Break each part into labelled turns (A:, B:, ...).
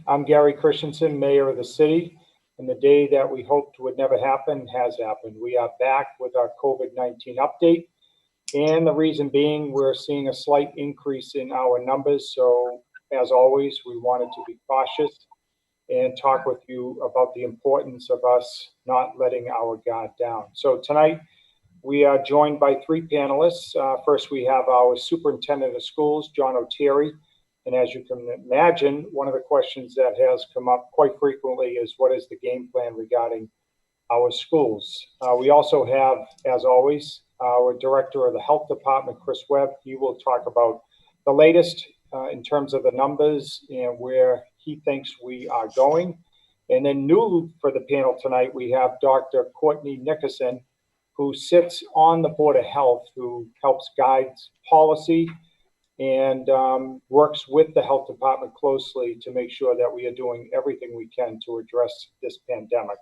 A: I'm Gary Christenson, Mayor of the city, and the day that we hoped would never happen has happened. We are back with our COVID-19 update, and the reason being we're seeing a slight increase in our numbers. So as always, we wanted to be cautious and talk with you about the importance of us not letting our guard down. So tonight, we are joined by three panelists. First, we have our Superintendent of Schools, John Oteri. And as you can imagine, one of the questions that has come up quite frequently is what is the game plan regarding our schools? We also have, as always, our Director of the Health Department, Chris Webb. He will talk about the latest in terms of the numbers and where he thinks we are going. And then new for the panel tonight, we have Dr. Kourtney Nickerson, who sits on the Board of Health, who helps guide policy and works with the health department closely to make sure that we are doing everything we can to address this pandemic.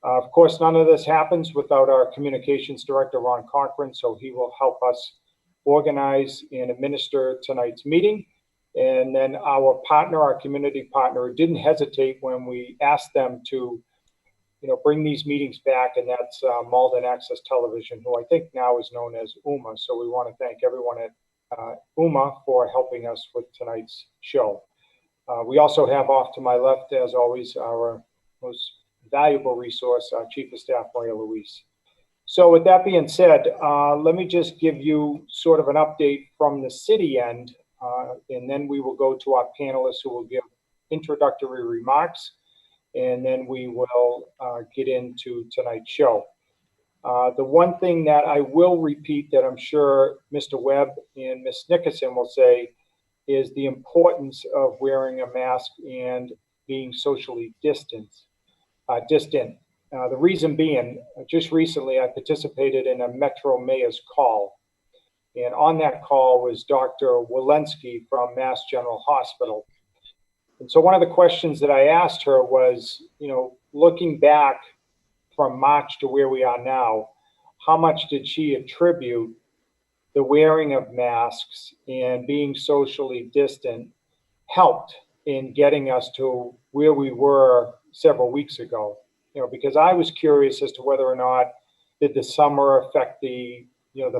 A: Of course, none of this happens without our communications director, Ron Cochran, so he will help us organize and administer tonight's meeting. And then our partner, our community partner, didn't hesitate when we asked them to bring these meetings back, and that's Malden Access Television, who I think now is known as UMA. So we want to thank everyone at UMA for helping us with tonight's show. We also have off to my left, as always, our most valuable resource, our Chief of Staff, Maria Luis. So with that being said, let me just give you sort of an update from the city end, and then we will go to our panelists who will give introductory remarks, and then we will get into tonight's show. The one thing that I will repeat that I'm sure Mr. Webb and Ms. Nickerson will say is the importance of wearing a mask and being socially distant. The reason being, just recently I participated in a Metro Mayor's call, and on that call was Dr. Walensky from Mass General Hospital. And so one of the questions that I asked her was, looking back from March to where we are now, how much did she attribute the wearing of masks and being socially distant helped in getting us to where we were several weeks ago? Because I was curious as to whether or not did the summer affect the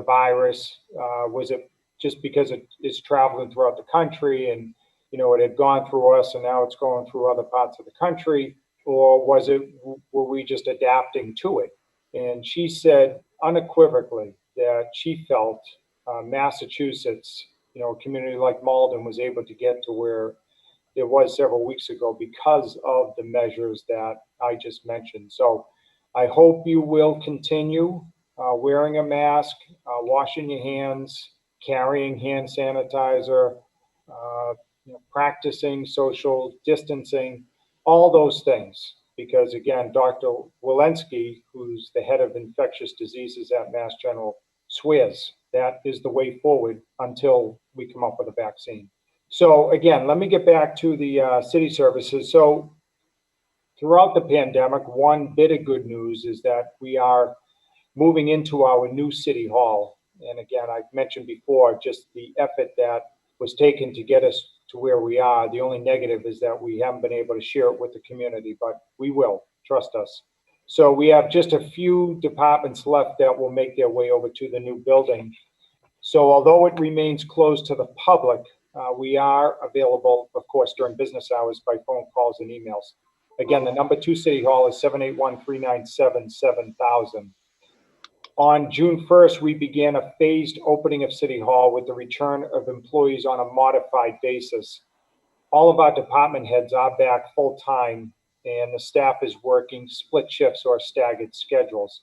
A: virus? Was it just because it's traveling throughout the country and it had gone through us and now it's going through other parts of the country? Or were we just adapting to it? And she said unequivocally that she felt Massachusetts, a community like Malden, was able to get to where it was several weeks ago because of the measures that I just mentioned. So I hope you will continue wearing a mask, washing your hands, carrying hand sanitizer, practicing social distancing, all those things. Because again, Dr. Walensky, who's the head of infectious diseases at Mass General, swears that is the way forward until we come up with a vaccine. So again, let me get back to the city services. So throughout the pandemic, one bit of good news is that we are moving into our new city hall. And again, I've mentioned before just the effort that was taken to get us to where we are. The only negative is that we haven't been able to share it with the community, but we will, trust us. So we have just a few departments left that will make their way over to the new building. So although it remains closed to the public, we are available, of course, during business hours by phone calls and emails. Again, the number 2 City Hall is 781-397-7000. On June 1st, we began a phased opening of City Hall with the return of employees on a modified basis. All of our department heads are back full-time, and the staff is working split shifts or staggered schedules.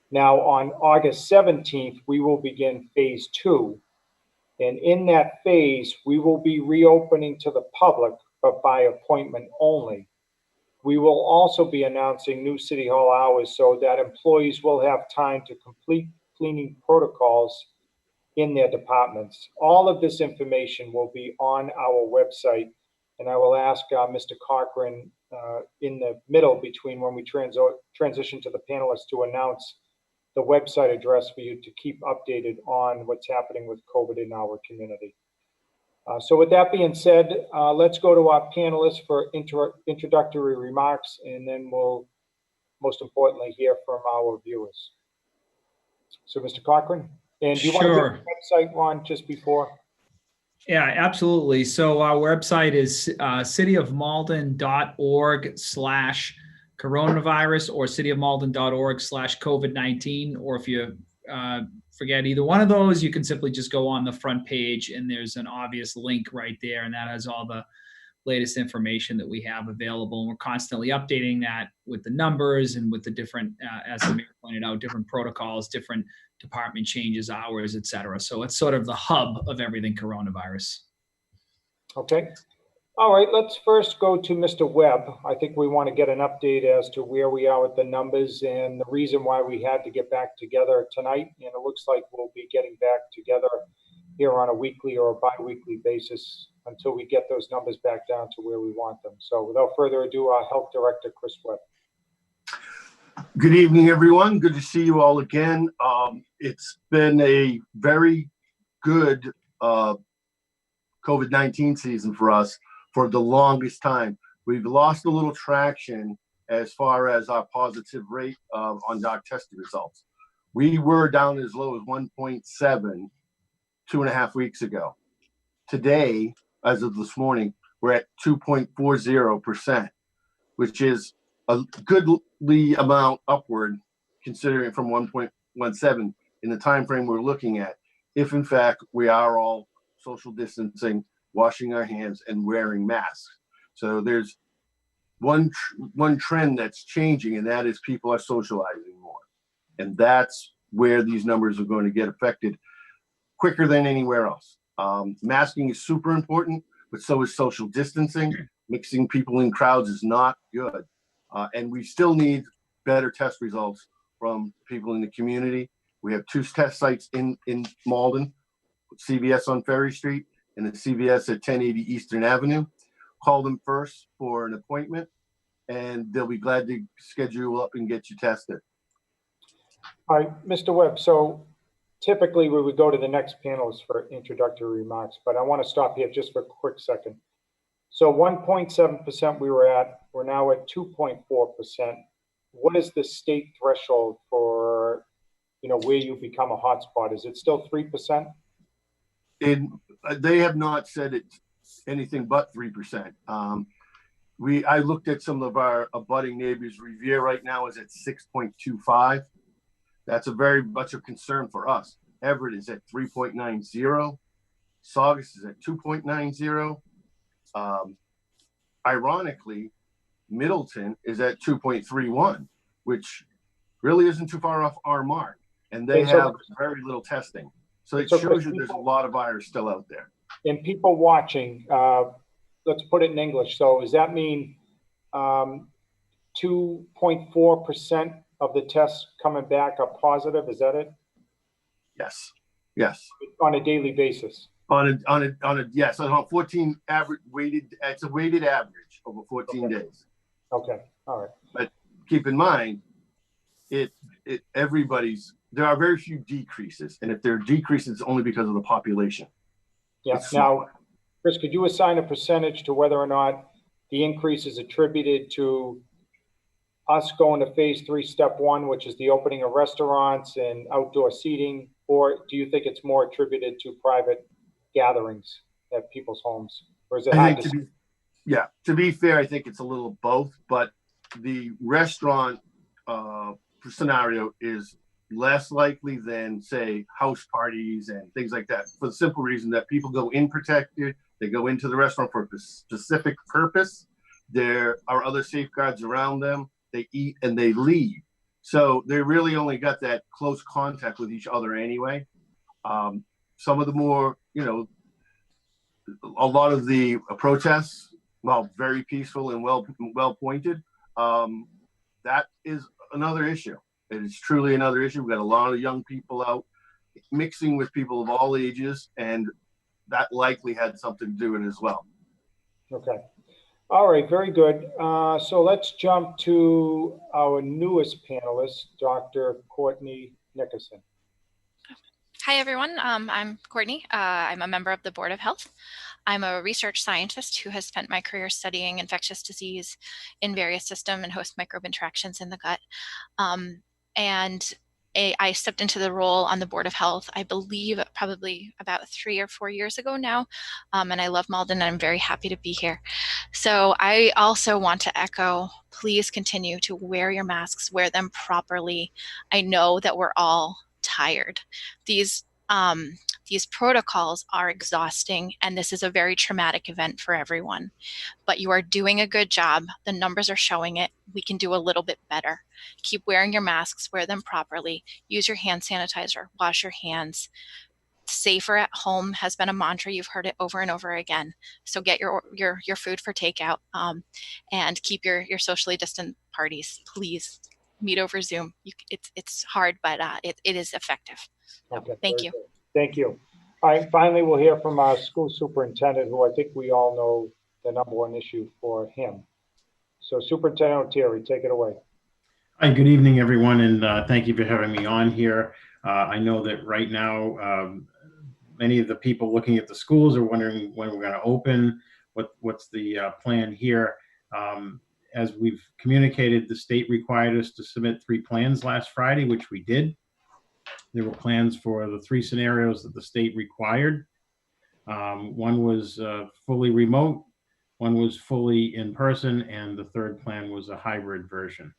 A: Now, on August 17th, we will begin phase 2. And in that phase, we will be reopening to the public, but by appointment only. We will also be announcing new City Hall hours so that employees will have time to complete cleaning protocols in their departments. All of this information will be on our website, and I will ask Mr. Cochran in the middle between when we transition to the panelists to announce the website address for you to keep updated on what's happening with COVID in our community. So with that being said, let's go to our panelists for introductory remarks, and then we'll, most importantly, hear from our viewers. So, Mr. Cochran, and do you want to give the website, Ron, just before?
B: Yeah, absolutely. So our website is cityofmalden.org/coronavirus or cityofmalden.org/COVID-19. Or if you forget either one of those, you can simply just go on the front page and there's an obvious link right there, and that has all the latest information that we have available. And we're constantly updating that with the numbers and with the different, as the mayor pointed out, different protocols, different department changes, hours, et cetera. So it's sort of the hub of everything coronavirus.
A: Okay. All right, let's first go to Mr. Webb. I think we want to get an update as to where we are with the numbers and the reason why we had to get back together tonight. And it looks like we'll be getting back together here on a weekly or a bi-weekly basis until we get those numbers back down to where we want them. So without further ado, our Health Director, Chris Webb.
C: Good evening, everyone. Good to see you all again. It's been a very good COVID-19 season for us for the longest time. We've lost a little traction as far as our positive rate on doc testing results. We were down as low as 1.7 2.5 weeks ago. Today, as of this morning, we're at 2.40%, which is a goodly amount upward considering from 1.17 in the time frame we're looking at, if in fact we are all social distancing, washing our hands, and wearing masks. So there's one trend that's changing, and that is people are socializing more. And that's where these numbers are going to get affected quicker than anywhere else. Masking is super important, but so is social distancing. Mixing people in crowds is not good. And we still need better test results from people in the community. We have 2 test sites in Malden, CVS on Ferry Street and the CVS at 1080 Eastern Avenue. Call them first for an appointment, and they'll be glad to schedule you up and get you tested.
A: All right, Mr. Webb, so typically we would go to the next panelist for introductory remarks, but I want to stop here just for a quick second. So 1.7% we were at, we're now at 2.4%. What is the state threshold for, where you become a hotspot? Is it still 3%?
C: They have not said it's anything but 3%. I looked at some of our abutting neighbors. Revere right now is at 6.25. That's a very much of concern for us. Everett is at 3.90. Saugus is at 2.90. Ironically, Middleton is at 2.31, which really isn't too far off our mark. And they have very little testing. So it shows you there's a lot of virus still out there.
A: And people watching, let's put it in English. So does that mean 2.4% of the tests coming back are positive? Is that it?
C: Yes. Yes.
A: On a daily basis.
C: Yes, on 14 average weighted. It's a weighted average over 14 days.
A: Okay. All right.
C: But keep in mind, there are very few decreases, and if there are decreases, it's only because of the population.
A: Yeah. Now, Chris, could you assign a percentage to whether or not the increase is attributed to us going to phase 3, step 1, which is the opening of restaurants and outdoor seating, or do you think it's more attributed to private gatherings at people's homes? Or is it hard to see?
C: To be fair, I think it's a little both, but the restaurant scenario is less likely than, say, house parties and things like that, for the simple reason that people go in protected, they go into the restaurant for a specific purpose. There are other safeguards around them. They eat and they leave. So they really only got that close contact with each other anyway. Some of the more, a lot of the protests, well, very peaceful and well pointed. That is another issue. It is truly another issue. We've got a lot of young people out mixing with people of all ages, and that likely had something to do with it as well.
A: Okay. All right, very good. So let's jump to our newest panelist, Dr. Kourtney Nickerson.
D: Hi, everyone. I'm Kourtney. I'm a member of the Board of Health. I'm a research scientist who has spent my career studying infectious disease in various system and host microbe interactions in the gut. I stepped into the role on the Board of Health, I believe probably about 3 or 4 years ago now. And I love Malden and I'm very happy to be here. So I also want to echo, please continue to wear your masks, wear them properly. I know that we're all tired. These protocols are exhausting, and this is a very traumatic event for everyone. But you are doing a good job. The numbers are showing it. We can do a little bit better. Keep wearing your masks, wear them properly, use your hand sanitizer, wash your hands. Safer at home has been a mantra. You've heard it over and over again. So get your food for takeout, and keep your socially distant parties. Please meet over Zoom. It's hard, but it is effective.
A: Okay,
D: Thank you.
A: good. Thank you. All right, finally, we'll hear from our school superintendent, who I think we all know the number one issue for him. So Superintendent Oteri, take it away.
E: Hi, good evening, everyone, and thank you for having me on here. I know that right now, many of the people looking at the schools are wondering when we're going to open, what's the plan here. As we've communicated, the state required us to submit 3 plans last Friday, which we did. There were plans for the 3 scenarios that the state required. One was fully remote, one was fully in person, and the third plan was a hybrid version.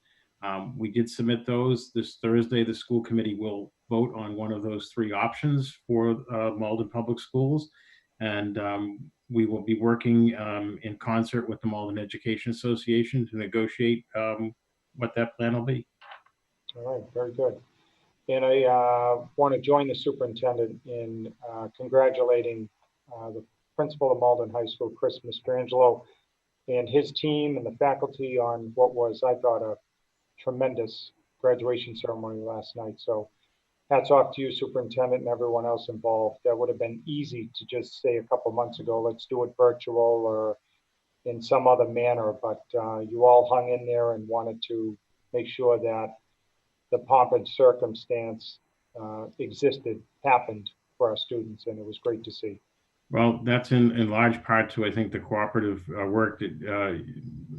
E: We did submit those. This Thursday, the school committee will vote on one of those 3 options for Malden Public Schools. And we will be working in concert with the Malden Education Association to negotiate what that plan will be.
A: All right, very good. And I want to join the superintendent in congratulating the principal of Malden High School, Chris Mastrangelo, and his team and the faculty on what was, I thought, a tremendous graduation ceremony last night. So hats off to you, superintendent, and everyone else involved. That would have been easy to just say a couple months ago, let's do it virtual or in some other manner, but you all hung in there and wanted to make sure that the pomp and circumstance happened for our students, and it was great to see.
E: Well, that's in large part to, I think, the cooperative work that,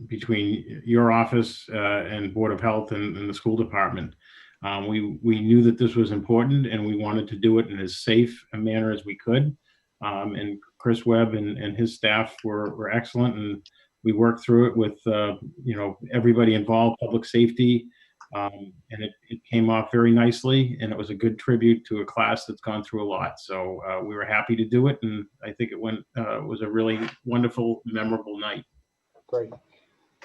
E: between your office and Board of Health and the school department. We knew that this was important, and we wanted to do it in as safe a manner as we could. And Chris Webb and his staff were excellent, and we worked through it with everybody involved, public safety. And it came off very nicely, and it was a good tribute to a class that's gone through a lot. So we were happy to do it, and I think it was a really wonderful, memorable night.
A: Great.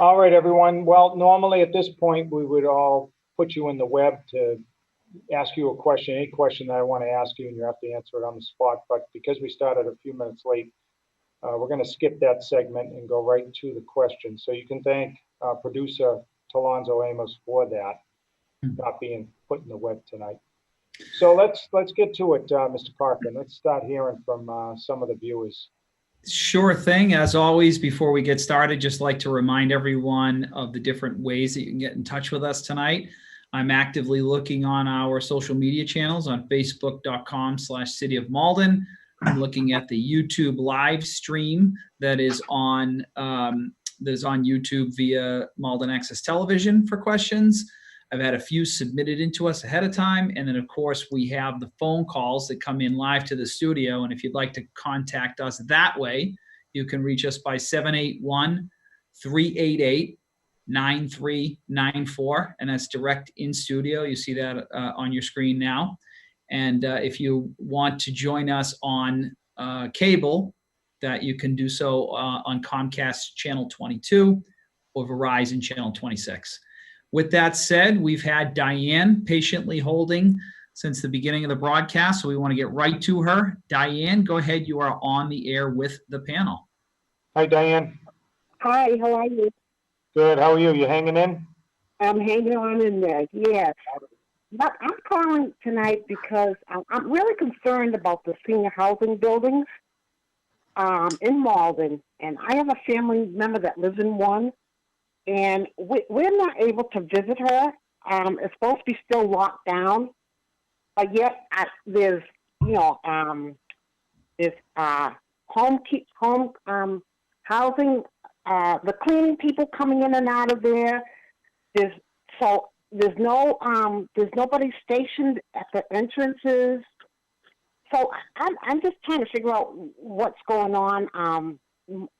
A: All right, everyone. Well, normally at this point, we would all put you in the web to ask you a question, any question that I want to ask you, and you have to answer it on the spot. But because we started a few minutes late, we're going to skip that segment and go right to the question. So you can thank producer Talonzo Amos for that, not being put in the web tonight. So let's get to it, Mr. Parkin. Let's start hearing from some of the viewers.
B: Sure thing. As always, before we get started, just like to remind everyone of the different ways that you can get in touch with us tonight. I'm actively looking on our social media channels on facebook.com/City of Malden. I'm looking at the YouTube live stream that is on YouTube via Malden Access Television for questions. I've had a few submitted into us ahead of time. And then, of course, we have the phone calls that come in live to the studio. And if you'd like to contact us that way, you can reach us by 781-388-9394. And that's direct in studio. You see that on your screen now. And if you want to join us on cable, that you can do so on Comcast Channel 22 or Verizon Channel 26. With that said, we've had Diane patiently holding since the beginning of the broadcast, so we want to get right to her. Diane, go ahead. You are on the air with the panel.
A: Hi, Diane.
F: Hi, how are you?
A: Good. How are you? You hanging in?
F: I'm hanging on in there, yeah. But I'm calling tonight because I'm really concerned about the senior housing buildings in Malden, and I have a family member that lives in one, and we're not able to visit her. It's supposed to be still locked down, but yet there's housing, the cleaning people coming in and out of there. There's nobody stationed at the entrances. So I'm just trying to figure out what's going on.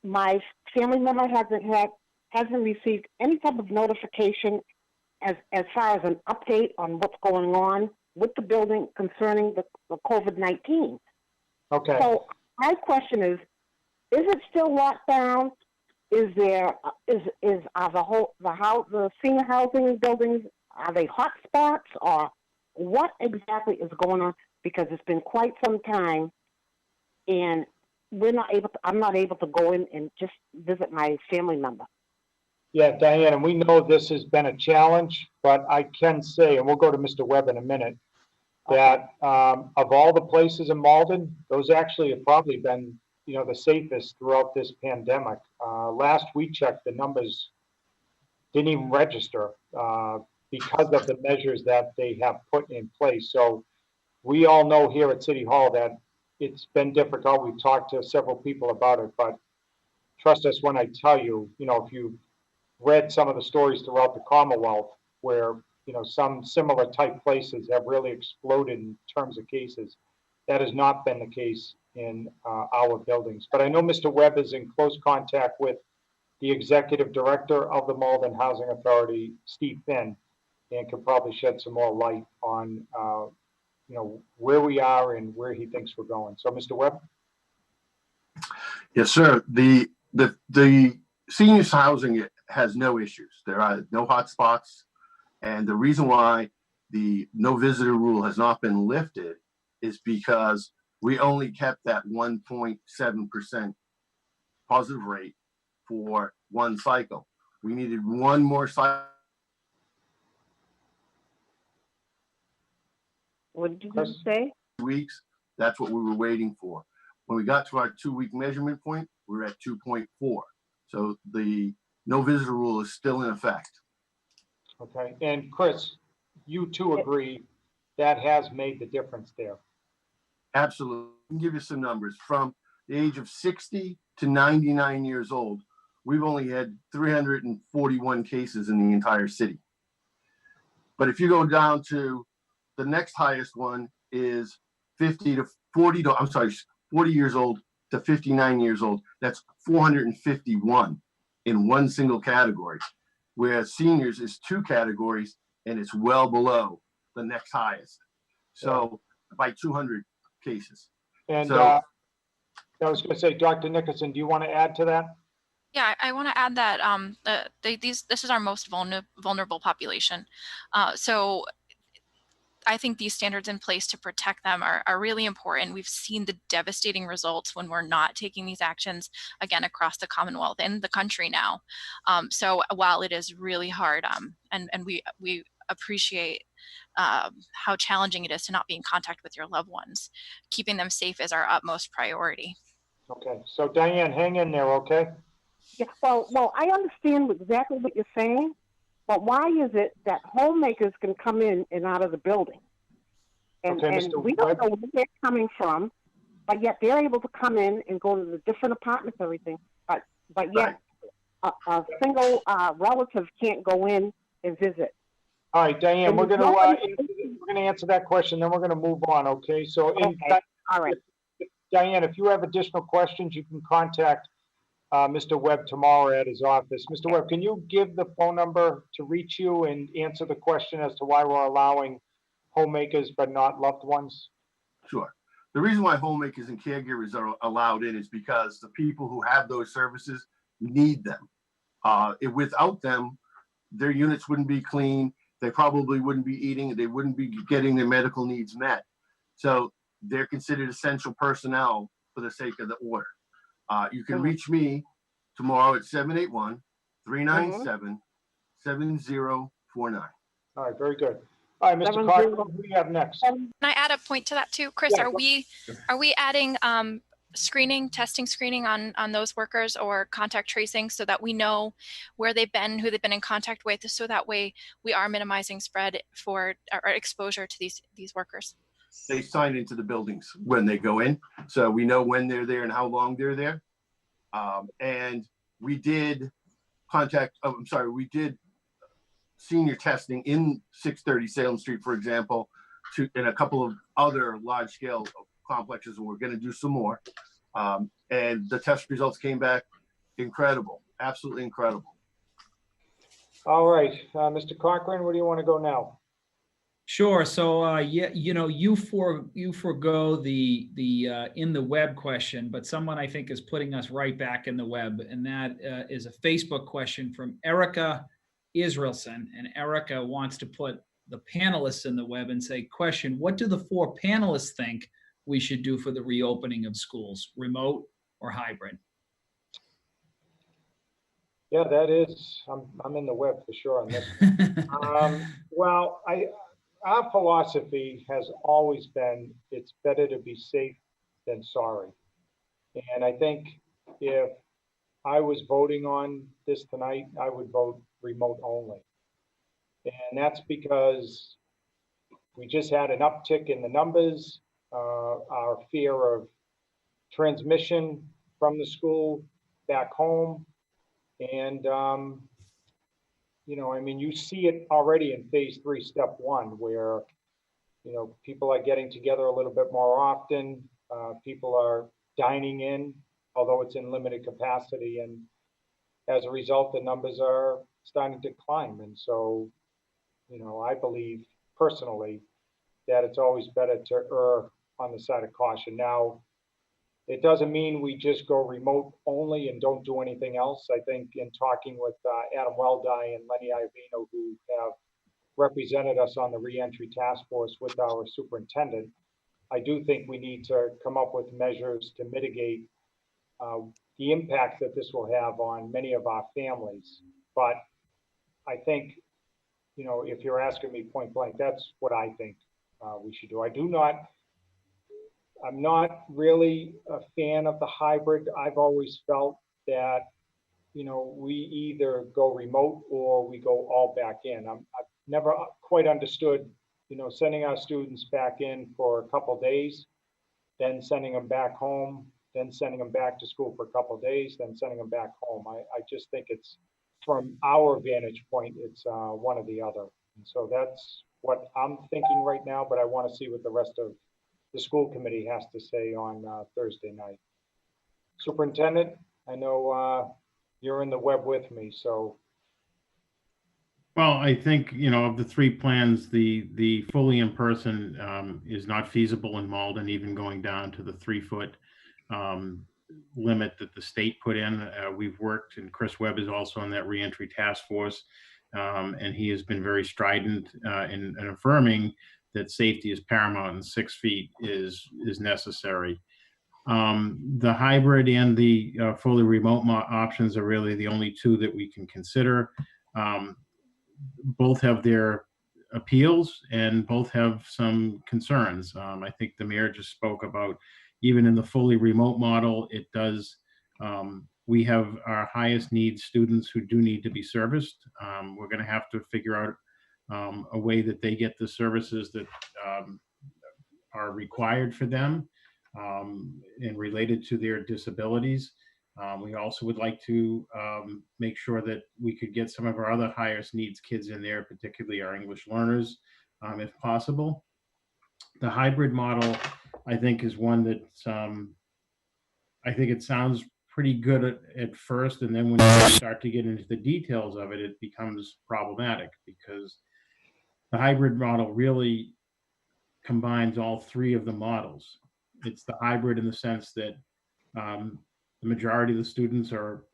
F: My family member hasn't received any type of notification as far as an update on what's going on with the building concerning the COVID-19.
A: Okay.
F: So my question is it still locked down? Is there the senior housing buildings, are they hot spots, or what exactly is going on? Because it's been quite some time, and I'm not able to go in and just visit my family member.
A: Yeah, Diane, and we know this has been a challenge, but I can say, and we'll go to Mr. Webb in a minute, that of all the places in Malden, those actually have probably been, the safest throughout this pandemic. Last we checked, the numbers didn't even register because of the measures that they have put in place. So we all know here at City Hall that it's been difficult. We've talked to several people about it, but trust us when I tell you, if you read some of the stories throughout the Commonwealth where, some similar type places have really exploded in terms of cases, that has not been the case in our buildings. But I know Mr. Webb is in close contact with the executive director of the Malden Housing Authority, Steve Finn, and could probably shed some more light on, where we are and where he thinks we're going. So, Mr. Webb?
C: Yes, sir. The seniors housing has no issues. There are no hot spots. And the reason why the no visitor rule has not been lifted is because we only kept that 1.7% positive rate for one cycle. We needed one more cycle.
F: What did you say?
C: Weeks. That's what we were waiting for. When we got to our 2-week measurement point, we were at 2.4. So the no visitor rule is still in effect.
A: Okay. And Chris, you too agree that has made the difference there.
C: Absolutely. I can give you some numbers. From the age of 60 to 99 years old, we've only had 341 cases in the entire city. But if you go down to the next highest one is 40 years old to 59 years old. That's 451 in one single category, where seniors is 2 categories and it's well below the next highest. So by 200 cases.
A: And I was going to say, Dr. Nickerson, do you want to add to that?
D: Yeah, I want to add that this is our most vulnerable population. So I think these standards in place to protect them are really important. We've seen the devastating results when we're not taking these actions, again, across the Commonwealth and the country now. So while it is really hard, and we appreciate how challenging it is to not be in contact with your loved ones, keeping them safe is our utmost priority.
A: Okay, so Diane, hang in there, okay?
F: Yeah, well, I understand exactly what you're saying, but why is it that homemakers can come in and out of the building? And,
A: okay,
F: and we don't know where they're coming from, but yet they're able to come in and go to the different apartments, everything. But yet a single relative can't go in and visit.
A: All right, Diane, we're going to answer that question, then we're going to move on, okay? So,
F: All right.
A: Diane, if you have additional questions, you can contact Mr. Webb tomorrow at his office. Mr. Webb, can you give the phone number to reach you and answer the question as to why we're allowing homemakers but not loved ones?
C: Sure. The reason why homemakers and caregivers are allowed in is because the people who have those services need them. Without them, their units wouldn't be clean. They probably wouldn't be eating. They wouldn't be getting their medical needs met. So they're considered essential personnel for the sake of the order. You can reach me tomorrow at 781-397-7049.
A: All right, very good. All right, Mr. Kourtney, who do we have next?
D: Can I add a point to that too, Chris?
A: Yeah,
D: are we adding testing screening on those workers or contact tracing so that we know where they've been, who they've been in contact with, so that way we are minimizing spread for or exposure to these workers?
C: they sign into the buildings when they go in. So we know when they're there and how long they're there. And we did we did senior testing in 630 Salem Street, for example, in a couple of other large scale complexes, and we're going to do some more. And the test results came back incredible, absolutely incredible.
A: All right, Mr. Cochran, where do you want to go now?
B: Sure. So yeah, you forego the in the web question, but someone I think is putting us right back in the web, and that is a Facebook question from Erica Israelson, and Erica wants to put the panelists in the web and say, question, what do the 4 panelists think we should do for the reopening of schools, remote or hybrid?
A: Yeah, that is, I'm in the web for sure on this. Well, our philosophy has always been, it's better to be safe than sorry. And I think if I was voting on this tonight, I would vote remote only. And that's because we just had an uptick in the numbers, our fear of transmission from the school back home. And, I mean, you see it already in phase 3, step 1, where, people are getting together a little bit more often. People are dining in, although it's in limited capacity. And as a result, the numbers are starting to climb. And so, I believe personally that it's always better to err on the side of caution. Now, it doesn't mean we just go remote only and don't do anything else. I think in talking with Adam Weldi and Lenny Iovino, who have represented us on the reentry task force with our superintendent, I do think we need to come up with measures to mitigate the impact that this will have on many of our families. But I think, if you're asking me point blank, that's what I think we should do. I'm not really a fan of the hybrid. I've always felt that, we either go remote or we go all back in. I've never quite understood, sending our students back in for a couple of days, then sending them back home, then sending them back to school for a couple of days, then sending them back home. I just think it's, from our vantage point, it's one or the other. And so that's what I'm thinking right now, but I want to see what the rest of the school committee has to say on Thursday night. Superintendent, I know you're in the web with me, so.
E: Well, I think, of the 3 plans, the fully in person is not feasible in Malden, even going down to the 3-foot limit that the state put in. We've worked, and Chris Webb is also on that reentry task force, and he has been very strident in affirming that safety is paramount and 6 feet is necessary. The hybrid and the fully remote options are really the only 2 that we can consider. Both have their appeals and both have some concerns. I think the mayor just spoke about, even in the fully remote model, it does, we have our highest needs students who do need to be serviced. We're going to have to figure out a way that they get the services that are required for them and related to their disabilities. We also would like to make sure that we could get some of our other highest needs kids in there, particularly our English learners, if possible. The hybrid model, I think, is one that I think it sounds pretty good at first, and then when you start to get into the details of it, it becomes problematic, because the hybrid model really combines all 3 of the models. It's the hybrid in the sense that the majority of the students are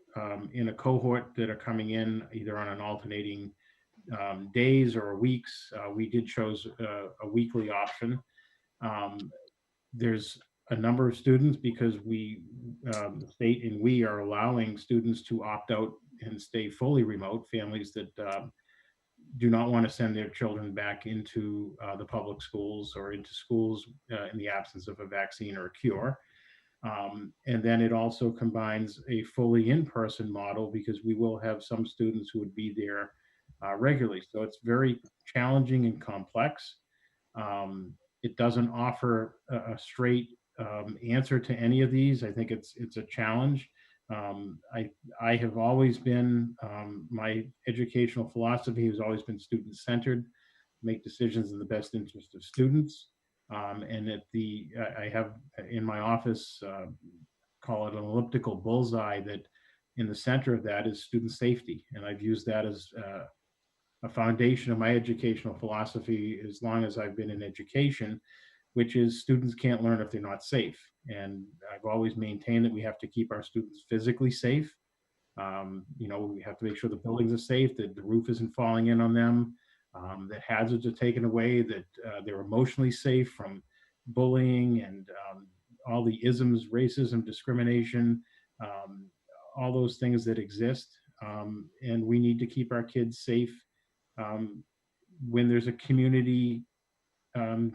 E: in a cohort that are coming in either on an alternating days or weeks. We did chose a weekly option. There's a number of students, because the state and we are allowing students to opt out and stay fully remote, families that do not want to send their children back into the public schools or into schools in the absence of a vaccine or a cure. And then it also combines a fully in-person model, because we will have some students who would be there regularly. So it's very challenging and complex. it doesn't offer a straight answer to any of these. I think it's a challenge. I have always been, my educational philosophy has always been student-centered, make decisions in the best interest of students. And I have in my office, call it an elliptical bullseye, that in the center of that is student safety. And I've used that as a foundation of my educational philosophy as long as I've been in education, which is students can't learn if they're not safe. And I've always maintained that we have to keep our students physically safe. We have to make sure the buildings are safe, that the roof isn't falling in on them, that hazards are taken away, that they're emotionally safe from bullying and all the isms, racism, discrimination, all those things that exist. And we need to keep our kids safe when there's a community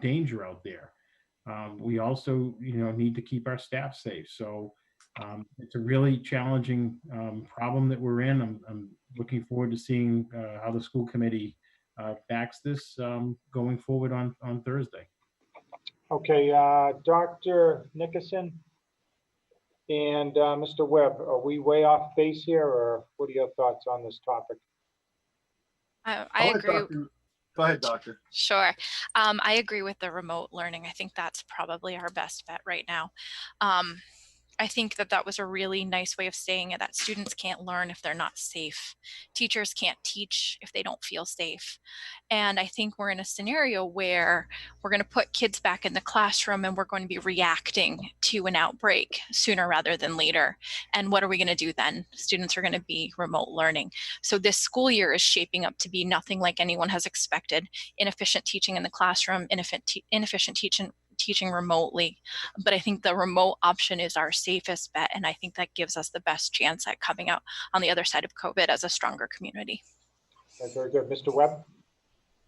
E: danger out there. We also, need to keep our staff safe. So it's a really challenging problem that we're in. I'm looking forward to seeing how the school committee backs this going forward on Thursday.
A: Okay, Dr. Nickerson and Mr. Webb, are we way off base here, or what are your thoughts on this topic?
D: I agree.
C: Go ahead, doctor.
D: Sure. I agree with the remote learning. I think that's probably our best bet right now. I think that was a really nice way of saying it, that students can't learn if they're not safe. Teachers can't teach if they don't feel safe. And I think we're in a scenario where we're going to put kids back in the classroom and we're going to be reacting to an outbreak sooner rather than later. And what are we going to do then? Students are going to be remote learning. So this school year is shaping up to be nothing like anyone has expected. Inefficient teaching in the classroom, inefficient teaching remotely. But I think the remote option is our safest bet. And I think that gives us the best chance at coming out on the other side of COVID as a stronger community.
A: That's very good. Mr. Webb?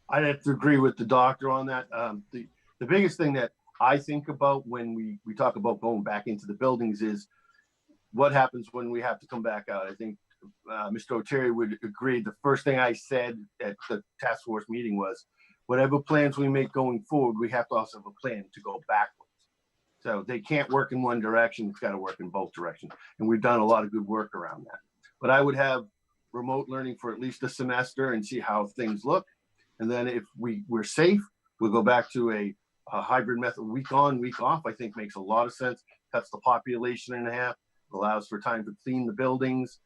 C: I'd have to agree with the doctor on that. The biggest thing that I think about when we talk about going back into the buildings is what happens when we have to come back out. I think Mr. Oteri would agree. The first thing I said at the task force meeting was, whatever plans we make going forward, we have to also have a plan to go backwards. So they can't work in one direction, it's got to work in both directions. And we've done a lot of good work around that. But I would have remote learning for at least a semester and see how things look. And then if we're safe, we'll go back to a hybrid method, week on, week off. I think makes a lot of sense. Cuts the population in half, allows for time to clean the buildings.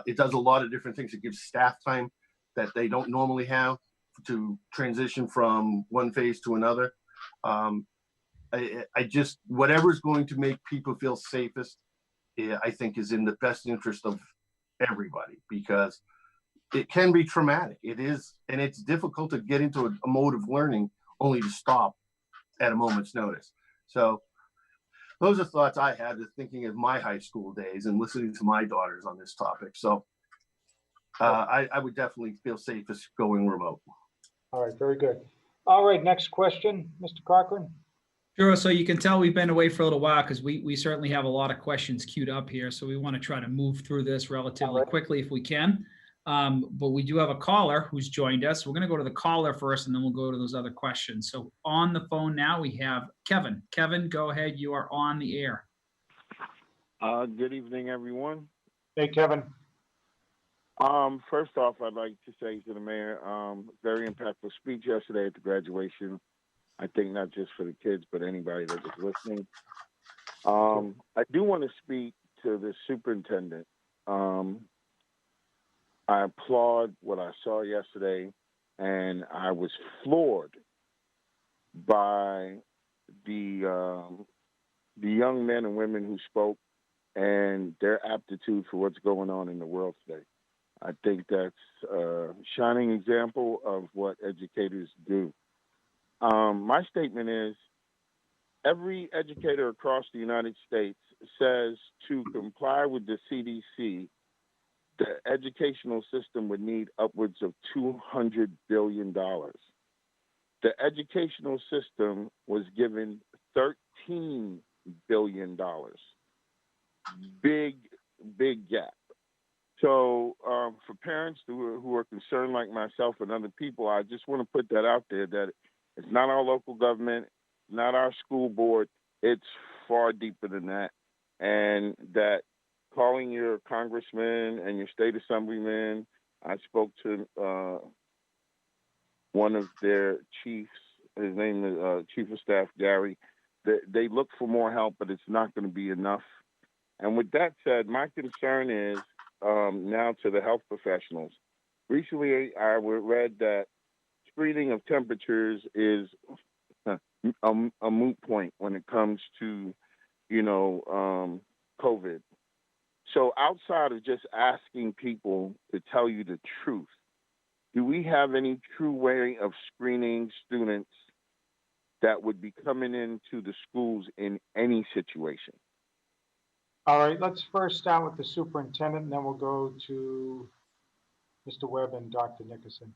C: It does a lot of different things. It gives staff time that they don't normally have to transition from one phase to another. I just, whatever's going to make people feel safest, I think is in the best interest of everybody, because it can be traumatic. It is, and it's difficult to get into a mode of learning only to stop at a moment's notice. So those are thoughts I had thinking of my high school days and listening to my daughters on this topic. So I would definitely feel safest going remote.
A: All right, very good. All right, next question, Mr. Cochran.
B: Sure. So you can tell we've been away for a little while because we certainly have a lot of questions queued up here. So we want to try to move through this relatively quickly if we can. But we do have a caller who's joined us. We're going to go to the caller first, and then we'll go to those other questions. So on the phone now we have Kevin. Kevin, go ahead. You are on the air.
G: Good evening, everyone.
A: Hey, Kevin.
G: First off, I'd like to say to the mayor, very impactful speech yesterday at the graduation. I think not just for the kids, but anybody that was listening. I do want to speak to the superintendent. I applaud what I saw yesterday, and I was floored by the young men and women who spoke and their aptitude for what's going on in the world today. I think that's a shining example of what educators do. My statement is, every educator across the United States says to comply with the CDC, the educational system would need upwards of $200 billion. The educational system was given $13 billion. Big gap. So for parents who are concerned like myself and other people, I just want to put that out there, that it's not our local government, not our school board. It's far deeper than that. And that calling your congressman and your state assemblyman, I spoke to one of their chiefs, his name is Chief of Staff Gary. They look for more help, but it's not going to be enough. And with that said, my concern is now to the health professionals. Recently, I read that screening of temperatures is a moot point when it comes to, COVID. So outside of just asking people to tell you the truth, do we have any true way of screening students that would be coming into the schools in any situation?
A: All right, let's first start with the superintendent, and then we'll go to Mr. Webb and Dr. Nickerson.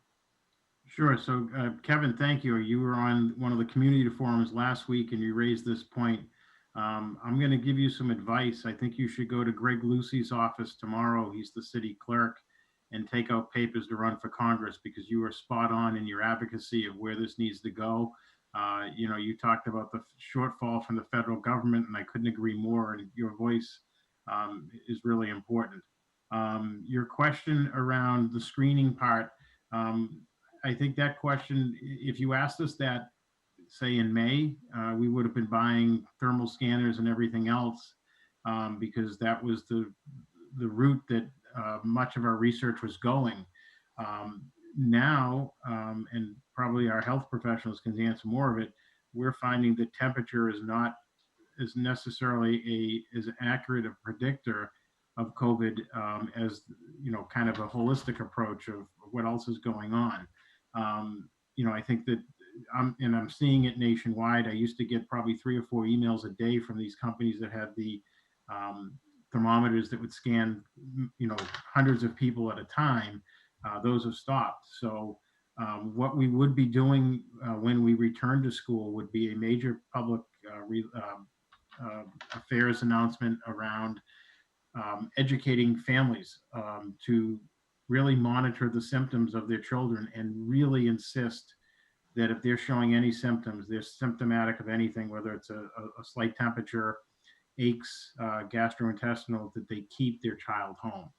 E: Sure. So, Kevin, thank you. You were on one of the community forums last week and you raised this point. I'm going to give you some advice. I think you should go to Greg Lucy's office tomorrow. He's the city clerk, and take out papers to run for Congress, because you are spot on in your advocacy of where this needs to go. You talked about the shortfall from the federal government, and I couldn't agree more. And your voice is really important. Your question around the screening part, I think that question, if you asked us that, say in May, we would have been buying thermal scanners and everything else, because that was the route that much of our research was going. Now, and probably our health professionals can answer more of it, we're finding that temperature is not as necessarily as accurate a predictor of COVID as, kind of a holistic approach of what else is going on. I think that I'm seeing it nationwide. I used to get probably 3 or 4 emails a day from these companies that had the thermometers that would scan, hundreds of people at a time. Those have stopped. So what we would be doing when we return to school would be a major public affairs announcement around educating families to really monitor the symptoms of their children, and really insist that if they're showing any symptoms, they're symptomatic of anything, whether it's a slight temperature, aches, gastrointestinal, that they keep their child home.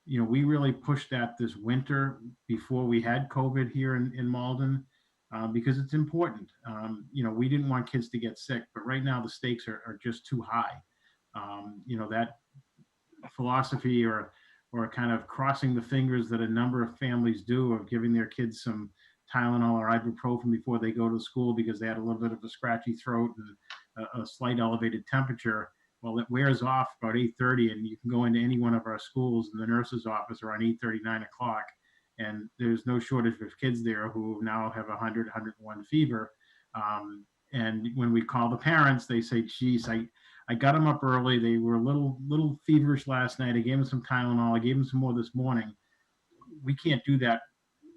E: We really pushed that this winter before we had COVID here in Malden, because it's important. We didn't want kids to get sick, but right now the stakes are just too high. That philosophy or kind of crossing the fingers that a number of families do of giving their kids some Tylenol or ibuprofen before they go to school because they had a little bit of a scratchy throat and a slight elevated temperature. Well, it wears off about 8:30, and you can go into any one of our schools in the nurse's office around 8:30, 9 o'clock, and there's no shortage of kids there who now have 100, 101 fever. And when we call the parents, they say, geez, I got them up early. They were a little feverish last night. I gave them some Tylenol. I gave them some more this morning. We can't do that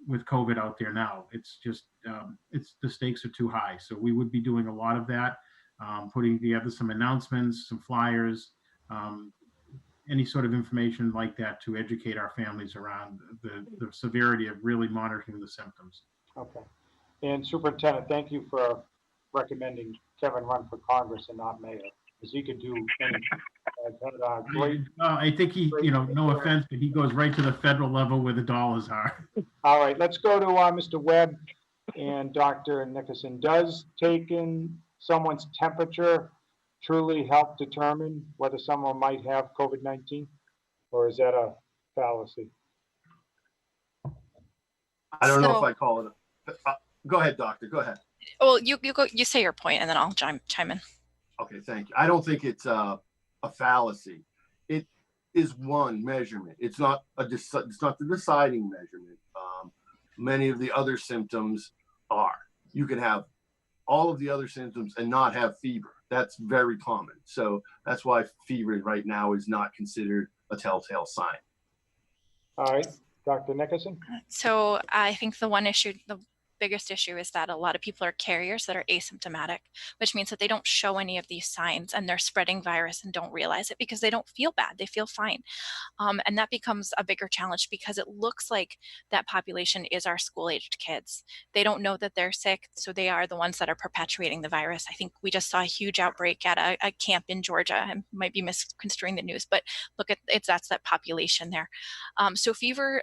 E: with COVID out there now. It's just, the stakes are too high. So we would be doing a lot of that, putting together some announcements, some flyers, any sort of information like that to educate our families around the severity of really monitoring the symptoms.
A: Okay. And Superintendent, thank you for recommending Kevin run for Congress and not mayor, because he could do anything.
E: I think he, no offense, but he goes right to the federal level where the dollars are.
A: All right, let's go to Mr. Webb and Dr. Nickerson. Does taking someone's temperature truly help determine whether someone might have COVID-19, or is that a fallacy?
C: I don't know if I call it go ahead, doctor, go ahead.
D: Well, you say your point and then I'll chime in.
C: Okay, thank you. I don't think it's a fallacy. It is one measurement. It's not the deciding measurement. Many of the other symptoms are. You can have all of the other symptoms and not have fever. That's very common. So that's why fever right now is not considered a telltale sign.
A: All right, Dr. Nickerson.
D: So I think the one issue, the biggest issue is that a lot of people are carriers that are asymptomatic, which means that they don't show any of these signs and they're spreading virus and don't realize it because they don't feel bad. They feel fine. And that becomes a bigger challenge because it looks like that population is our school-aged kids. They don't know that they're sick, so they are the ones that are perpetuating the virus. I think we just saw a huge outbreak at a camp in Georgia. I might be misconstruing the news, but look at that's that population there. So fever,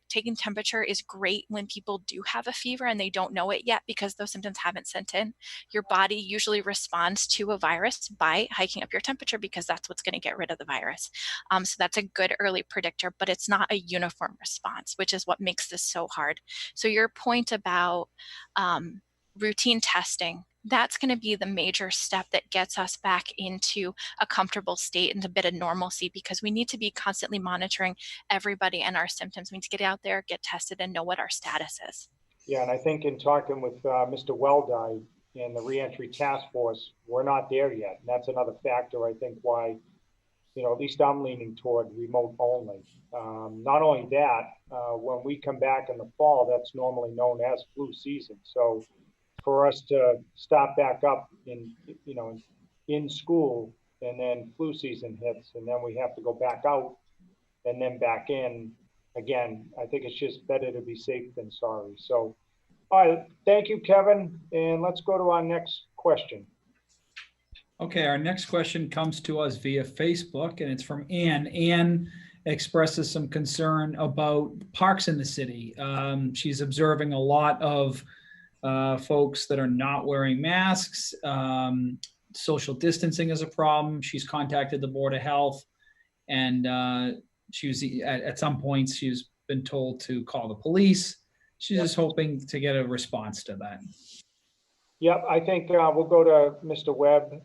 D: taking temperature is great when people do have a fever and they don't know it yet because those symptoms haven't sent in. Your body usually responds to a virus by hiking up your temperature because that's what's going to get rid of the virus. So that's a good early predictor, but it's not a uniform response, which is what makes this so hard. So your point about routine testing, that's going to be the major step that gets us back into a comfortable state and a bit of normalcy, because we need to be constantly monitoring everybody and our symptoms. We need to get out there, get tested, and know what our status is.
A: Yeah, and I think in talking with Mr. Webb and the reentry task force, we're not there yet. And that's another factor, I think, why, at least I'm leaning toward remote only. Not only that, when we come back in the fall, that's normally known as flu season. So for us to stop back up in school, and then flu season hits, and then we have to go back out and then back in again, I think it's just better to be safe than sorry. So, all right, thank you, Kevin. And let's go to our next question.
B: Okay, our next question comes to us via Facebook, and it's from Ann. Ann expresses some concern about parks in the city. She's observing a lot of folks that are not wearing masks. Social distancing is a problem. She's contacted the Board of Health, and she was at some points she's been told to call the police. She's just hoping to get a response to that.
A: Yep, I think we'll go to Mr. Webb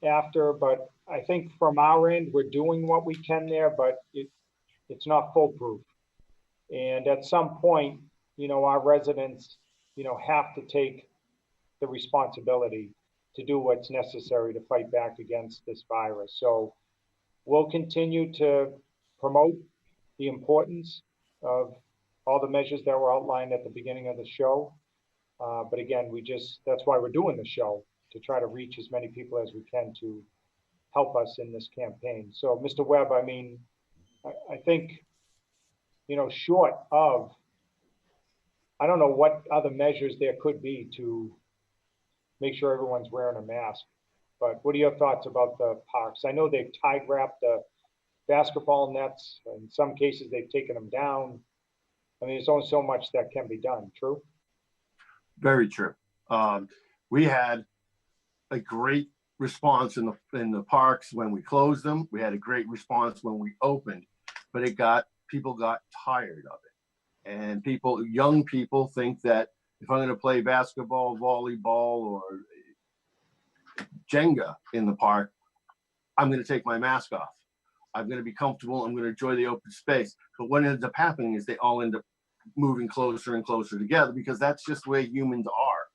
A: after, but I think from our end, we're doing what we can there, but it's not foolproof. And at some point, our residents, have to take the responsibility to do what's necessary to fight back against this virus. So we'll continue to promote the importance of all the measures that were outlined at the beginning of the show. But again, that's why we're doing the show, to try to reach as many people as we can to help us in this campaign. So Mr. Webb, I mean, I think, short of, I don't know what other measures there could be to make sure everyone's wearing a mask, but what are your thoughts about the parks? I know they've tide wrapped the basketball nets. In some cases, they've taken them down. I mean, there's only so much that can be done. True?
C: Very true. We had a great response in the parks when we closed them. We had a great response when we opened, but people got tired of it. And young people think that if I'm going to play basketball, volleyball, or Jenga in the park, I'm going to take my mask off. I'm going to be comfortable. I'm going to enjoy the open space. But what ends up happening is they all end up moving closer and closer together, because that's just the way humans are.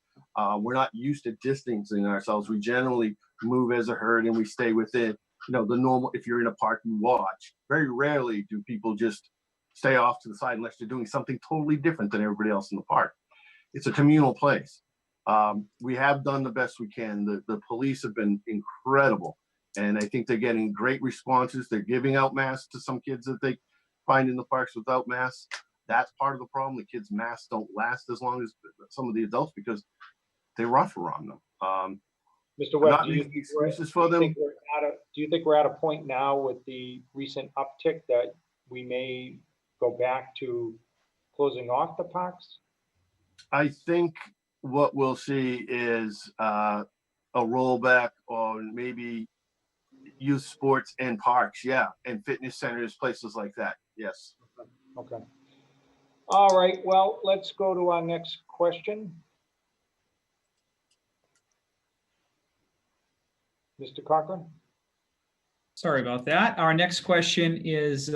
C: We're not used to distancing ourselves. We generally move as a herd and we stay within, the normal. If you're in a park, you watch. Very rarely do people just stay off to the side unless they're doing something totally different than everybody else in the park. It's a communal place. We have done the best we can. The police have been incredible, and I think they're getting great responses. They're giving out masks to some kids that they find in the parks without masks. That's part of the problem. The kids' masks don't last as long as some of the adults because they're rougher on them.
A: Mr. Webb, do you think we're at a point now with the recent uptick that we may go back to closing off the parks?
C: I think what we'll see is a rollback on maybe youth sports and parks, and fitness centers, places like that. Yes.
A: Okay. All right. Well, let's go to our next question. Mr. Cochran?
B: Sorry about that. Our next question is,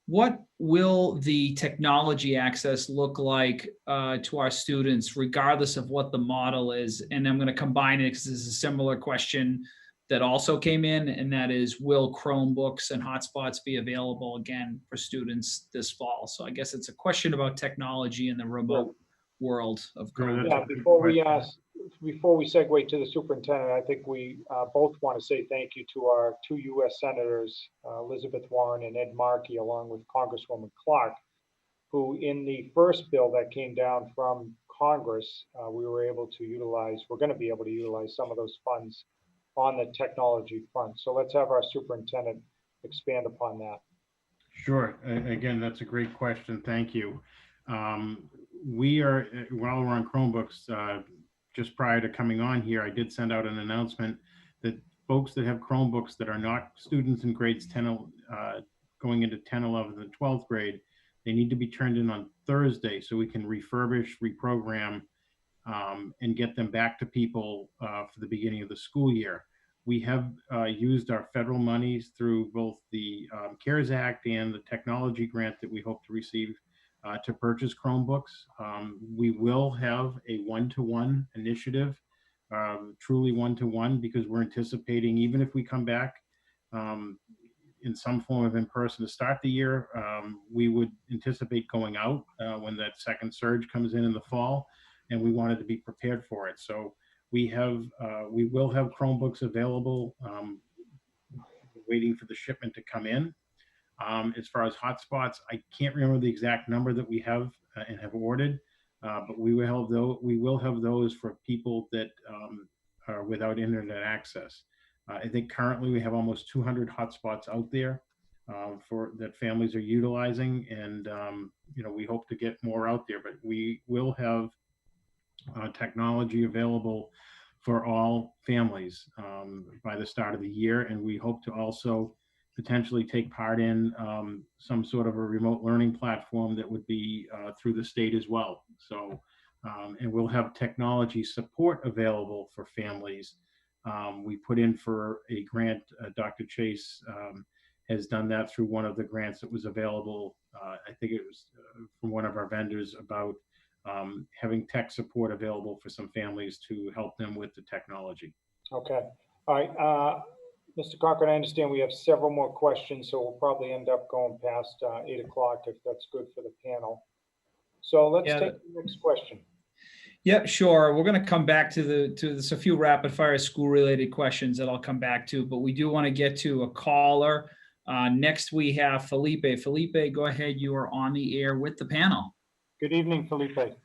B: what will the technology access look like to our students, regardless of what the model is? And I'm going to combine it because this is a similar question that also came in, and that is, will Chromebooks and hotspots be available again for students this fall? So I guess it's a question about technology and the remote world of
E: Sure,
B: COVID.
E: that's
A: Yeah,
E: a good
A: before we segue to the superintendent, I think we both want to say thank you to our two U.S. senators, Elizabeth Warren and Ed Markey, along with Congresswoman Clark, who in the first bill that came down from Congress, we were able to utilize, we're going to be able to utilize some of those funds on the technology front. So let's have our superintendent expand upon that.
E: Sure. Again, that's a great question. Thank you. We are, while we're on Chromebooks, just prior to coming on here, I did send out an announcement that folks that have Chromebooks that are not students in grades 10, going into 10, 11, and 12th grade, they need to be turned in on Thursday so we can refurbish, reprogram, and get them back to people for the beginning of the school year. We have used our federal monies through both the CARES Act and the technology grant that we hope to receive to purchase Chromebooks. We will have a one-to-one initiative, truly one-to-one, because we're anticipating, even if we come back in some form of in-person to start the year, we would anticipate going out when that second surge comes in the fall, and we wanted to be prepared for it. So we will have Chromebooks available, waiting for the shipment to come in. As far as hotspots, I can't remember the exact number that we have and have ordered, but we will have those for people that are without internet access. I think currently we have almost 200 hotspots out there for that families are utilizing, and we hope to get more out there. But we will have technology available for all families by the start of the year, and we hope to also potentially take part in some sort of a remote learning platform that would be through the state as well. So, and we'll have technology support available for families. We put in for a grant, Dr. Chase has done that through one of the grants that was available. I think it was from one of our vendors, about having tech support available for some families to help them with the technology.
A: Okay. All right. Mr. Cochran, I understand we have several more questions, so we'll probably end up going past 8 o'clock if that's good for the panel. So let's take the next question.
B: Yep, sure. We're going to come back to there's a few rapid fire school related questions that I'll come back to, but we do want to get to a caller. Next we have Felipe. Felipe, go ahead. You are on the air with the panel.
A: Good evening, Felipe.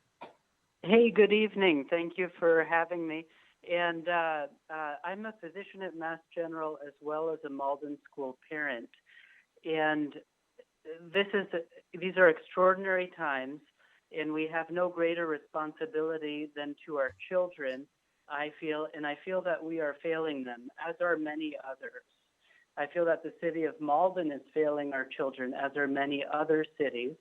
H: Hey, good evening. Thank you for having me. And I'm a physician at Mass General as well as a Malden school parent. And these are extraordinary times, and we have no greater responsibility than to our children, I feel, and I feel that we are failing them, as are many others. I feel that the city of Malden is failing our children, as are many other cities.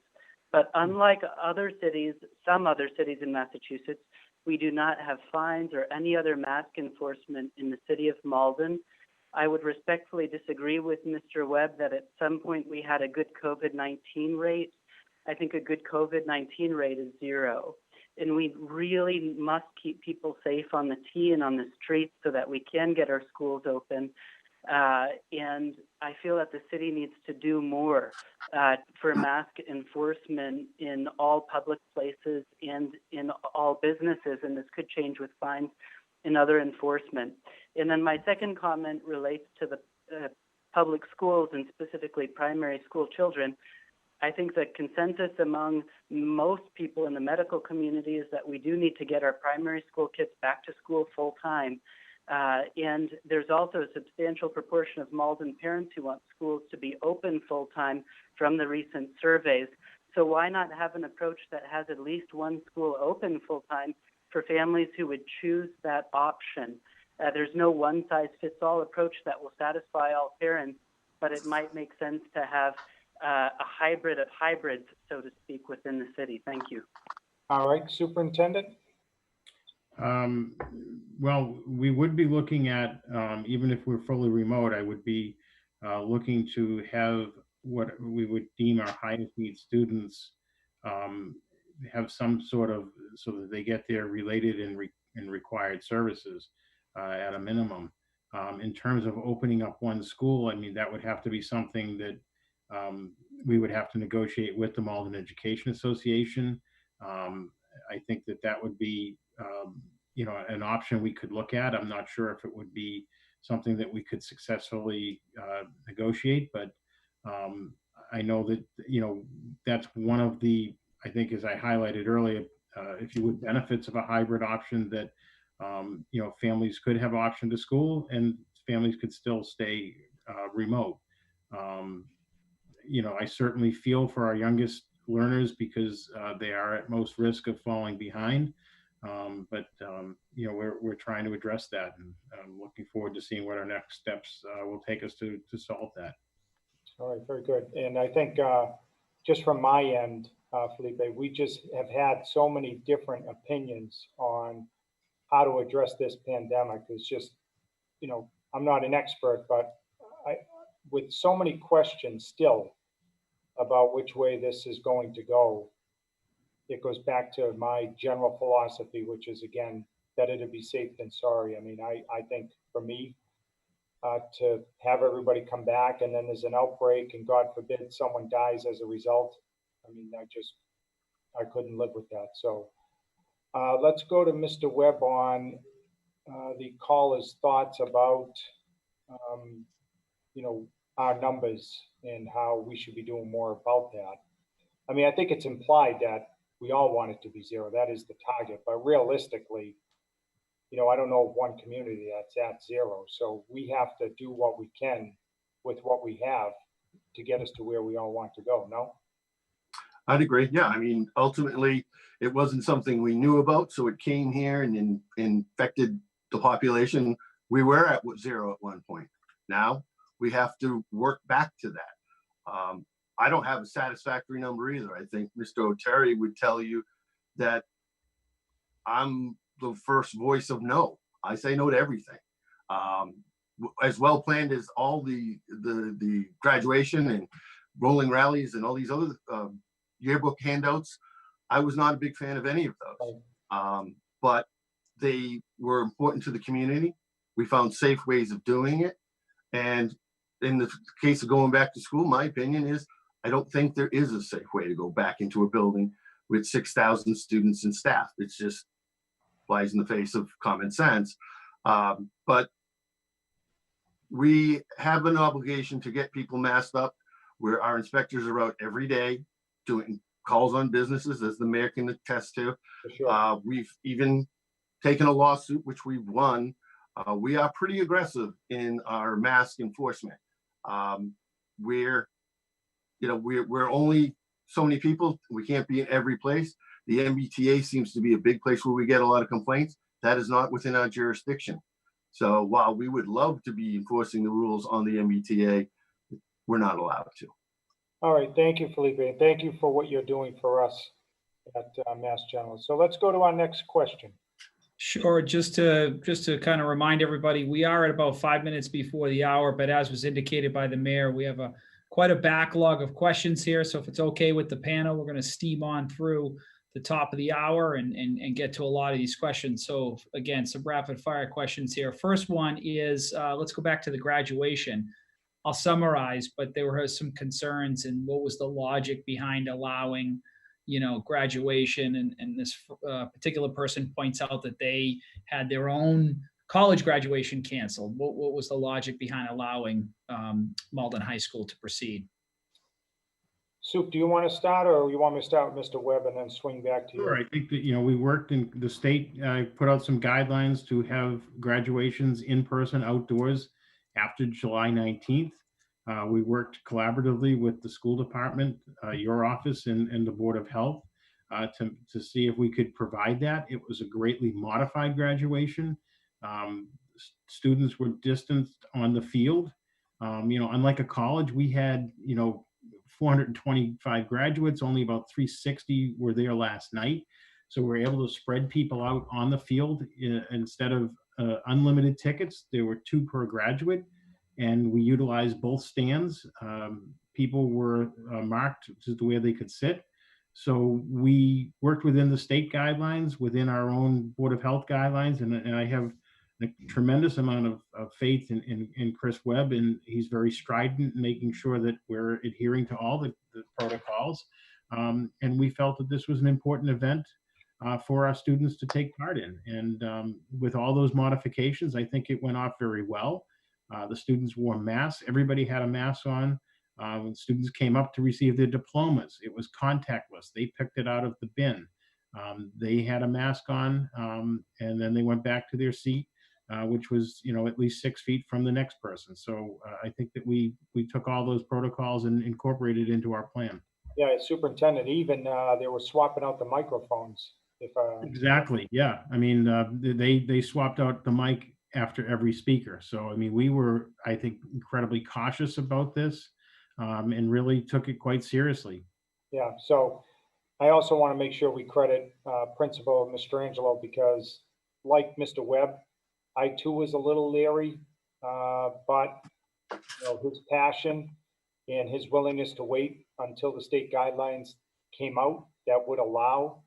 H: But unlike other cities, some other cities in Massachusetts, we do not have fines or any other mask enforcement in the city of Malden. I would respectfully disagree with Mr. Webb that at some point we had a good COVID-19 rate. I think a good COVID-19 rate is 0. And we really must keep people safe on the T and on the streets so that we can get our schools open. And I feel that the city needs to do more for mask enforcement in all public places and in all businesses, and this could change with fines and other enforcement. And then my second comment relates to the public schools and specifically primary school children. I think the consensus among most people in the medical community is that we do need to get our primary school kids back to school full time. And there's also a substantial proportion of Malden parents who want schools to be open full-time from the recent surveys. So why not have an approach that has at least one school open full-time for families who would choose that option? There's no one-size-fits-all approach that will satisfy all parents, but it might make sense to have a hybrid of hybrids, so to speak, within the city. Thank you.
A: All right, Superintendent.
E: Well, we would be looking at, even if we're fully remote, I would be looking to have what we would deem our highest need students have some sort of, so that they get their related and required services at a minimum. In terms of opening up one school, I mean, that would have to be something that we would have to negotiate with the Malden Education Association. I think that that would be, an option we could look at. I'm not sure if it would be something that we could successfully negotiate, but I know that, that's one of the, I think, as I highlighted earlier, if you would, benefits of a hybrid option that, families could have option to school and families could still stay remote. I certainly feel for our youngest learners because they are at most risk of falling behind. We're trying to address that, and I'm looking forward to seeing what our next steps will take us to solve that.
A: All right, very good. And I think just from my end, Felipe, we just have had so many different opinions on how to address this pandemic. It's just, I'm not an expert, but with so many questions still about which way this is going to go, it goes back to my general philosophy, which is, again, better to be safe than sorry. I mean, I think for me, to have everybody come back and then there's an outbreak and God forbid someone dies as a result, I mean, I couldn't live with that. So let's go to Mr. Webb on the caller's thoughts about, our numbers and how we should be doing more about that. I mean, I think it's implied that we all want it to be zero. That is the target. But realistically, I don't know of one community that's at zero. So we have to do what we can with what we have to get us to where we all want to go, no?
C: I'd agree. Yeah, I mean, ultimately, it wasn't something we knew about, so it came here and infected the population. We were at zero at one point. Now we have to work back to that. I don't have a satisfactory number either. I think Mr. Oteri would tell you that I'm the first voice of no. I say no to everything. As well planned as all the graduation and rolling rallies and all these other yearbook handouts, I was not a big fan of any of those. But they were important to the community. We found safe ways of doing it. And in the case of going back to school, my opinion is I don't think there is a safe way to go back into a building with 6,000 students and staff. It's just flies in the face of common sense. But we have an obligation to get people masked up, where our inspectors are out every day doing calls on businesses, as the mayor can attest to.
A: Sure.
C: We've even taken a lawsuit, which we've won. We are pretty aggressive in our mask enforcement. We're only so many people. We can't be in every place. The MBTA seems to be a big place where we get a lot of complaints. That is not within our jurisdiction. So while we would love to be enforcing the rules on the MBTA, we're not allowed to.
A: All right, thank you, Felipe, and thank you for what you're doing for us at Mass General. So let's go to our next question.
B: Sure. Just to kind of remind everybody, we are at about 5 minutes before the hour, but as was indicated by the mayor, we have quite a backlog of questions here. So if it's okay with the panel, we're going to steam on through the top of the hour and get to a lot of these questions. So again, some rapid fire questions here. First one is, let's go back to the graduation. I'll summarize, but there were some concerns and what was the logic behind allowing graduation, and this particular person points out that they had their own college graduation canceled. What was the logic behind allowing Malden High School to proceed?
A: Soup, do you want to start, or you want me to start with Mr. Webb and then swing back to you?
E: Sure. I think that, we worked in the state, put out some guidelines to have graduations in person outdoors after July 19th. We worked collaboratively with the school department, your office, and the Board of Health to see if we could provide that. It was a greatly modified graduation. Students were distanced on the field. Unlike a college, we had, 425 graduates, only about 360 were there last night. So we're able to spread people out on the field. Instead of unlimited tickets, there were 2 per graduate. And we utilized both stands. People were marked to where they could sit. So we worked within the state guidelines, within our own Board of Health guidelines, and I have a tremendous amount of faith in Chris Webb, and he's very strident in making sure that we're adhering to all the protocols. And we felt that this was an important event. for our students to take part in. And with all those modifications, I think it went off very well. The students wore masks. Everybody had a mask on. When students came up to receive their diplomas, it was contactless. They picked it out of the bin. They had a mask on, and then they went back to their seat, which was, at least 6 feet from the next person. So I think that we took all those protocols and incorporated into our plan.
A: Yeah, Superintendent, even they were swapping out the microphones.
E: Exactly. Yeah. I mean, they swapped out the mic after every speaker. So, I mean, we were, I think, incredibly cautious about this, and really took it quite seriously.
A: Yeah. So I also want to make sure we credit Principal Mr. Angelo, because like Mr. Webb, I too was a little leery, but his passion and his willingness to wait until the state guidelines came out that would allow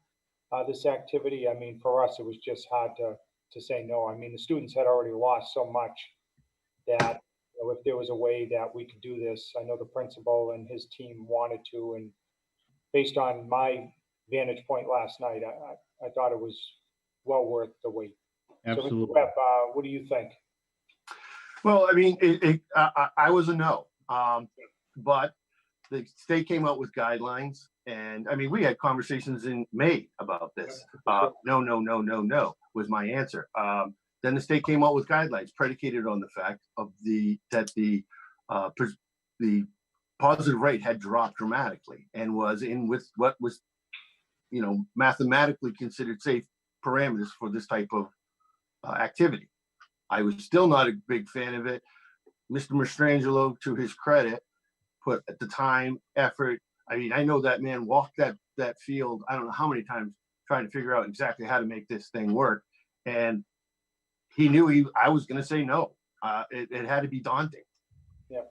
A: this activity. I mean, for us, it was just hard to say no. I mean, the students had already lost so much that if there was a way that we could do this, I know the principal and his team wanted to. And based on my vantage point last night, I thought it was well worth the wait.
E: Absolutely.
A: So, Webb, what do you think?
C: Well, I mean, I was a no, but the state came out with guidelines, and I mean, we had conversations in May about this. No was my answer. Then the state came out with guidelines predicated on the fact of that the positive rate had dropped dramatically and was in with what was, mathematically considered safe parameters for this type of activity. I was still not a big fan of it. Mr. Mastrangelo, to his credit, put at the time, effort. I mean, I know that man walked that field, I don't know how many times, trying to figure out exactly how to make this thing work. And he knew I was going to say no. It had to be daunting.
A: Yeah.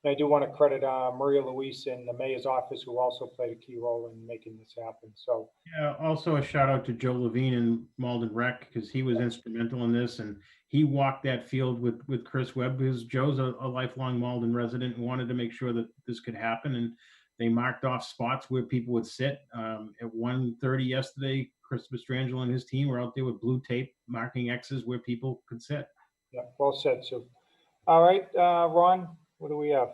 A: And I do want to credit Maria Luis in the mayor's office, who also played a key role in making this happen. So
E: yeah, also a shout out to Joe Levine and Malden Rec, because he was instrumental in this, and he walked that field with Chris Webb, because Joe's a lifelong Malden resident and wanted to make sure that this could happen. And they marked off spots where people would sit. At 1:30 yesterday, Chris Mastrangelo and his team were out there with blue tape marking X's where people could sit.
A: yeah, well said, Sue. All right, Ron, what do we have?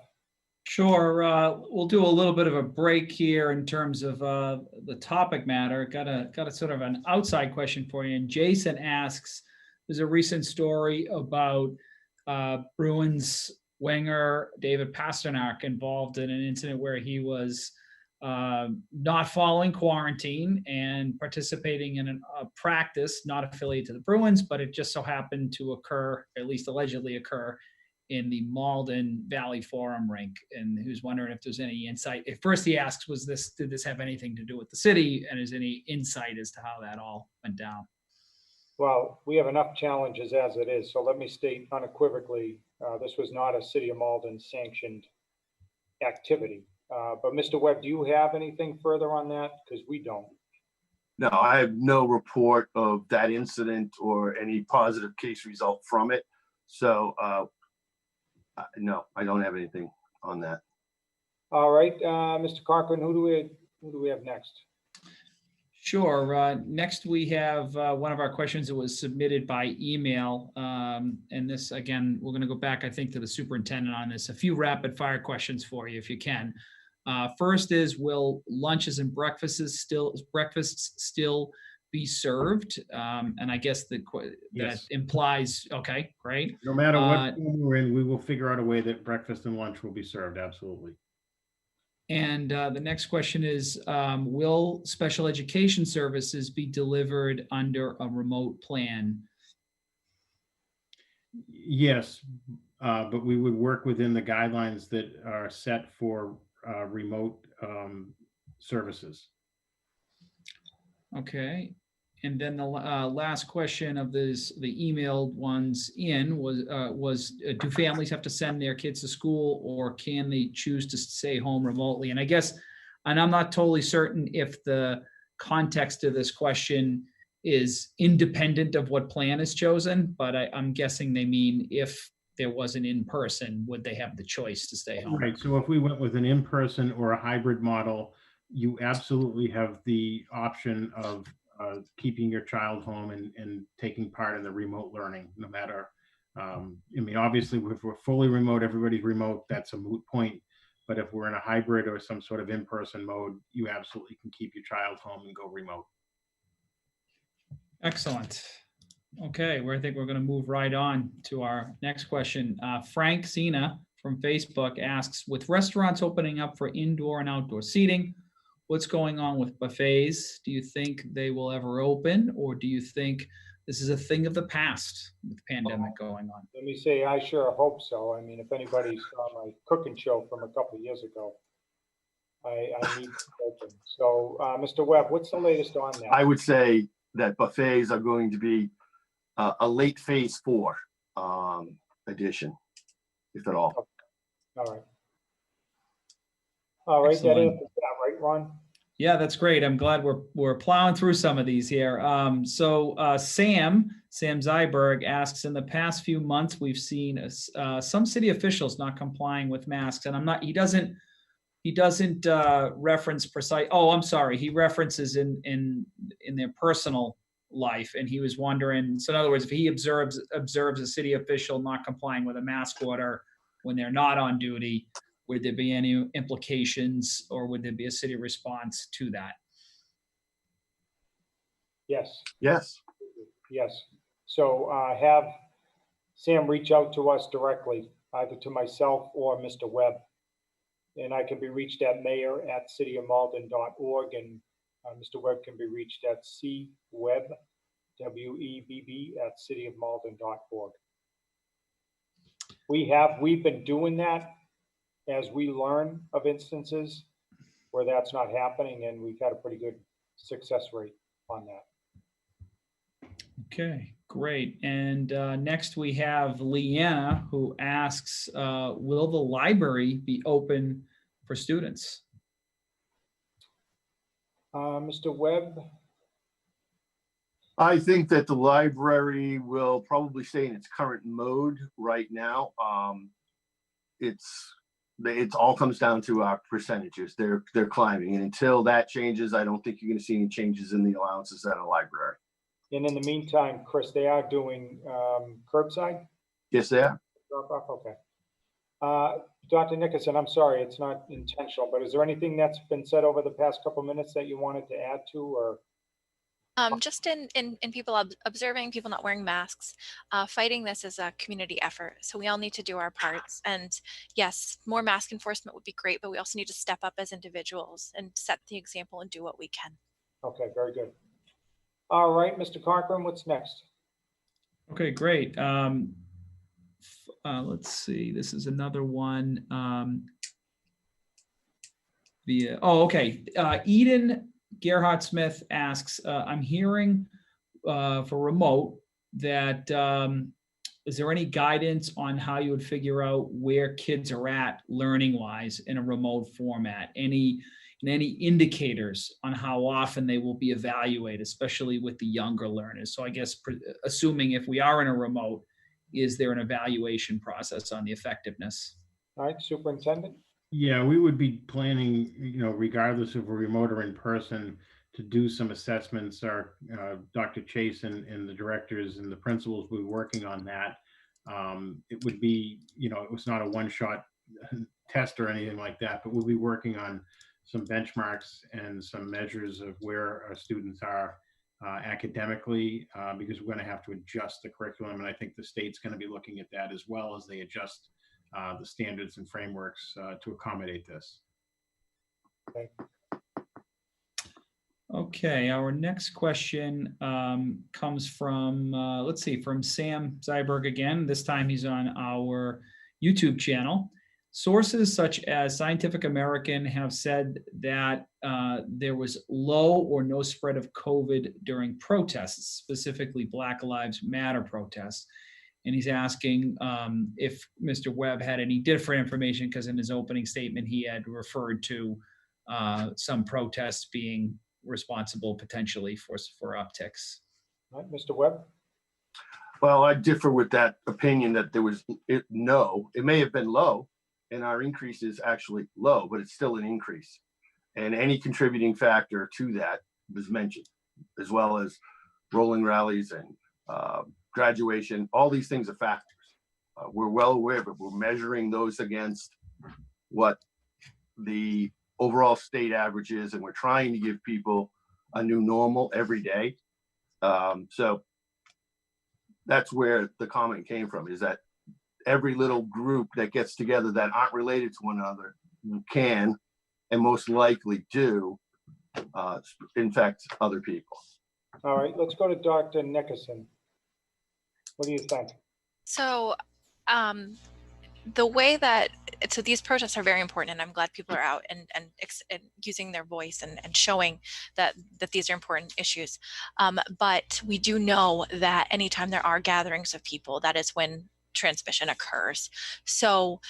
B: Sure. We'll do a little bit of a break here in terms of the topic matter. Got a sort of an outside question for you. And Jason asks, there's a recent story about Bruins winger David Pasternak involved in an incident where he was not following quarantine and participating in a practice not affiliated to the Bruins, but it just so happened to occur, at least allegedly occur, in the Malden Valley Forum rink. And who's wondering if there's any insight. At first he asks, did this have anything to do with the city? And is any insight as to how that all went down?
A: Well, we have enough challenges as it is. So let me state unequivocally, this was not a City of Malden sanctioned activity. But Mr. Webb, do you have anything further on that? Because we don't.
C: No, I have no report of that incident or any positive case result from it. So no, I don't have anything on that.
A: All right, Mr. Cochran, who do we have next?
B: Sure. Next, we have one of our questions that was submitted by email. And this, again, we're going to go back, I think, to the superintendent on this. A few rapid fire questions for you, if you can. First is, will lunches and breakfasts still be served? And I guess that implies, okay, great.
E: No matter what room we're in, we will figure out a way that breakfast and lunch will be served. Absolutely.
B: And the next question is, will special education services be delivered under a remote plan?
E: Yes, but we would work within the guidelines that are set for remote services.
B: Okay. And then the last question of the emailed ones in was do families have to send their kids to school, or can they choose to stay home remotely? And I guess, and I'm not totally certain if the context of this question is independent of what plan is chosen, but I'm guessing they mean if there was an in-person, would they have the choice to stay home?
E: Right. So if we went with an in-person or a hybrid model, you absolutely have the option of keeping your child home and taking part in the remote learning, no matter, I mean, obviously, if we're fully remote, everybody's remote, that's a moot point. But if we're in a hybrid or some sort of in-person mode, you absolutely can keep your child home and go remote.
B: Excellent. Okay, I think we're going to move right on to our next question. Frank Sina from Facebook asks, with restaurants opening up for indoor and outdoor seating, what's going on with buffets? Do you think they will ever open, or do you think this is a thing of the past with the pandemic going on?
A: Let me say, I sure hope so. I mean, if anybody saw my cooking show from a couple of years ago, I need to open. So, Mr. Webb, what's the latest on that?
C: I would say that buffets are going to be a late phase 4 addition, if at all.
A: All right. All right, that
B: Excellent.
A: answers that, right, Ron?
B: Yeah, that's great. I'm glad we're plowing through some of these here. Sam Zyberg asks, in the past few months, we've seen some city officials not complying with masks, and he doesn't reference precise. Oh, I'm sorry. He references in their personal life, and he was wondering. So in other words, if he observes a city official not complying with a mask order when they're not on duty, would there be any implications, or would there be a city response to that?
A: Yes.
C: Yes.
A: Yes. So have Sam reach out to us directly, either to myself or Mr. Webb. And I can be reached at mayor@cityofmalden.org, and Mr. Webb can be reached at cwebb, W-E-B-B, @cityofmalden.org. We've been doing that as we learn of instances where that's not happening, and we've had a pretty good success rate on that.
B: Okay, great. And next we have Leanna, who asks, will the library be open for students?
A: Mr. Webb?
C: I think that the library will probably stay in its current mode right now. It all comes down to our percentages. They're climbing, and until that changes, I don't think you're going to see any changes in the allowances at a library.
A: And in the meantime, Chris, they are doing curbside?
C: Yes, they are.
A: Okay. Dr. Nickerson, I'm sorry, it's not intentional, but is there anything that's been said over the past couple minutes that you wanted to add to, or?
D: Just in people observing people not wearing masks, fighting this is a community effort. So we all need to do our parts. And yes, more mask enforcement would be great, but we also need to step up as individuals and set the example and do what we can.
A: Okay, very good. All right, Mr. Cochran, what's next?
B: Okay, great. Let's see. This is another one. Eden Gerhard Smith asks, I'm hearing for remote that is there any guidance on how you would figure out where kids are at learning wise in a remote format? Any indicators on how often they will be evaluated, especially with the younger learners? So I guess assuming if we are in a remote, is there an evaluation process on the effectiveness?
A: All right, Superintendent?
E: Yeah, we would be planning, regardless if we're remote or in person, to do some assessments. Our Dr. Chase and the directors and the principals will be working on that. It would be, it was not a one-shot test or anything like that, but we'll be working on some benchmarks and some measures of where our students are academically, because we're going to have to adjust the curriculum. And I think the state's going to be looking at that as well as they adjust the standards and frameworks to accommodate this.
B: Okay, our next question comes from, from Sam Zyberg again. This time he's on our YouTube channel. Sources such as Scientific American have said that there was low or no spread of COVID during protests, specifically Black Lives Matter protests. And he's asking if Mr. Webb had any different information, because in his opening statement, he had referred to some protests being responsible potentially for upticks.
A: All right, Mr. Webb?
C: Well, I differ with that opinion that there was no. It may have been low, and our increase is actually low, but it's still an increase. And any contributing factor to that was mentioned. as well as rolling rallies and graduation. All these things are factors. We're well aware, but we're measuring those against what the overall state average is, and we're trying to give people a new normal every day. So that's where the comment came from, is that every little group that gets together that aren't related to one another can, and most likely do, infect other people.
A: All right, let's go to Dr. Nickerson. What do you think?
D: So the way that, so these protests are very important, and I'm glad people are out and using their voice and showing that these are important issues. But we do know that anytime there are gatherings of people, that is when transmission occurs. So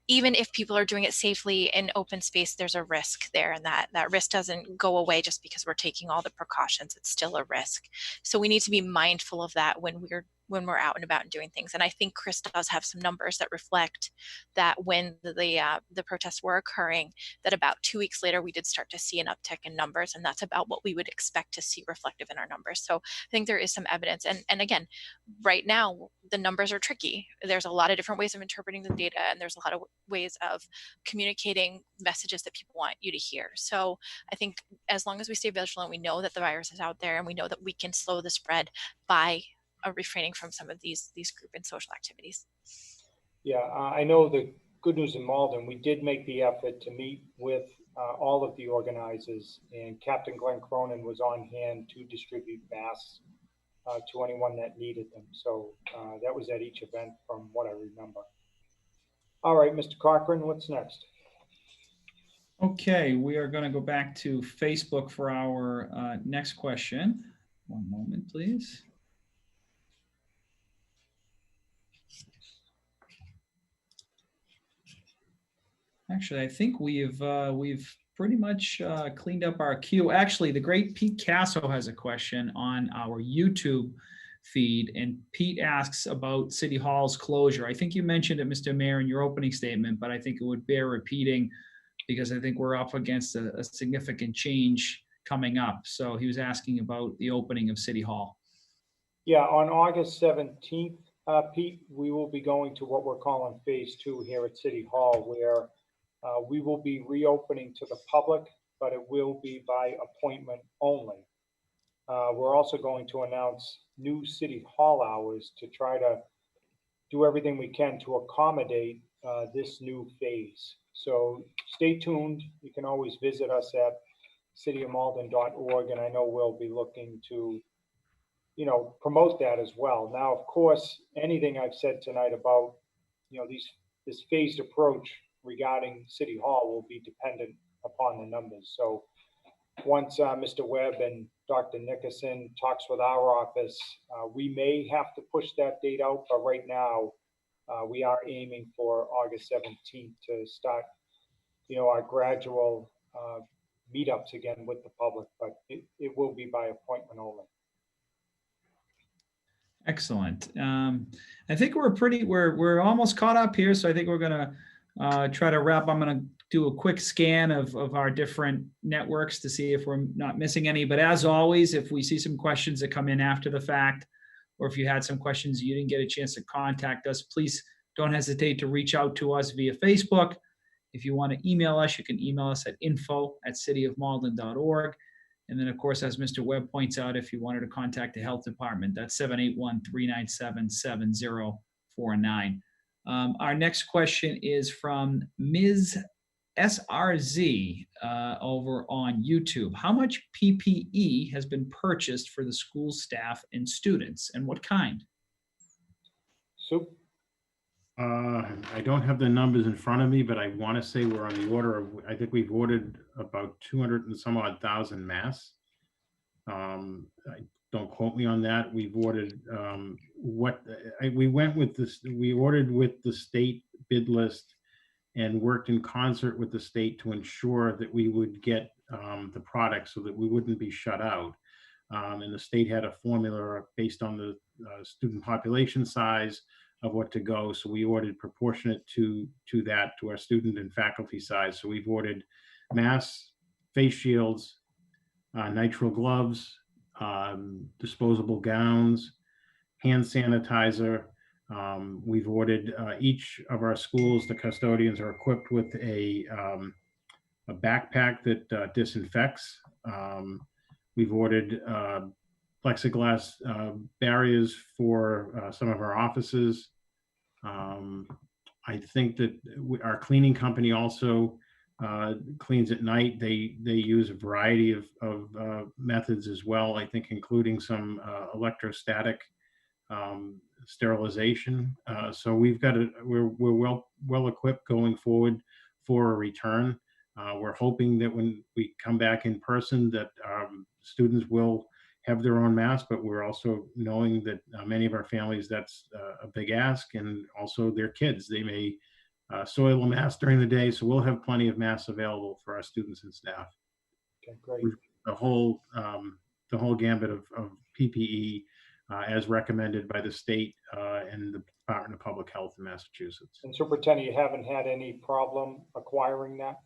D: even if people are doing it safely in open space, there's a risk there, and that risk doesn't go away just because we're taking all the precautions. It's still a risk. So we need to be mindful of that when we're out and about and doing things. And I think Chris does have some numbers that reflect that when the protests were occurring, that about 2 weeks later, we did start to see an uptick in numbers, and that's about what we would expect to see reflective in our numbers. So I think there is some evidence. And again, right now, the numbers are tricky. There's a lot of different ways of interpreting the data, and there's a lot of ways of communicating messages that people want you to hear. So I think as long as we stay vigilant, we know that the virus is out there, and we know that we can slow the spread by refraining from some of these group and social activities.
A: Yeah, I know the good news in Malden, we did make the effort to meet with all of the organizers, and Captain Glenn Cronin was on hand to distribute masks to anyone that needed them. So that was at each event from what I remember. All right, Mr. Cochran, what's next?
B: Okay, we are going to go back to Facebook for our next question. One moment, please. Actually, I think we've pretty much cleaned up our queue. Actually, the great Pete Casso has a question on our YouTube feed, and Pete asks about City Hall's closure. I think you mentioned it, Mr. Mayor, in your opening statement, but I think it would bear repeating because I think we're up against a significant change coming up. So he was asking about the opening of City Hall.
A: Yeah, on August 17th, Pete, we will be going to what we're calling phase 2 here at City Hall, where we will be reopening to the public, but it will be by appointment only. We're also going to announce new City Hall hours to try to do everything we can to accommodate this new phase. So stay tuned. You can always visit us at cityofmalden.org, and I know we'll be looking to, promote that as well. Now, of course, anything I've said tonight about, this phased approach regarding City Hall will be dependent upon the numbers. So once Mr. Webb and Dr. Nickerson talks with our office, we may have to push that date out, but right now we are aiming for August 17th to start, our gradual meetups again with the public, but it will be by appointment only.
B: Excellent. I think we're almost caught up here, so I think we're gonna try to wrap. I'm gonna do a quick scan of our different networks to see if we're not missing any. But as always, if we see some questions that come in after the fact, or if you had some questions you didn't get a chance to contact us, please don't hesitate to reach out to us via Facebook. If you want to email us, you can email us at info@cityofmalden.org. And then, of course, as Mr. Webb points out, if you wanted to contact the health department, that's 781-397-7049. Our next question is from Ms. SRZ over on YouTube. How much PPE has been purchased for the school staff and students, and what kind?
A: Soup?
E: I don't have the numbers in front of me, but I want to say we're on the order of, I think we've ordered about 200 and some odd thousand masks. Don't quote me on that. We've ordered we went with this, we ordered with the state bid list and worked in concert with the state to ensure that we would get the product so that we wouldn't be shut out. And the state had a formula based on the student population size of what to go. So we ordered proportionate to that, to our student and faculty size. So we've ordered masks, face shields, nitrile gloves, disposable gowns, hand sanitizer. We've ordered each of our schools, the custodians are equipped with a backpack that disinfects. We've ordered plexiglass barriers for some of our offices. I think that our cleaning company also cleans at night. They use a variety of methods as well, I think including some electrostatic sterilization. So we're well equipped going forward for a return. We're hoping that when we come back in person that students will have their own mask, but we're also knowing that many of our families, that's a big ask, and also their kids. They may soil a mask during the day, so we'll have plenty of masks available for our students and staff.
A: Okay, great.
E: The whole gambit of PPE as recommended by the state and the Department of Public Health in Massachusetts.
A: And Superintendent, you haven't had any problem acquiring that?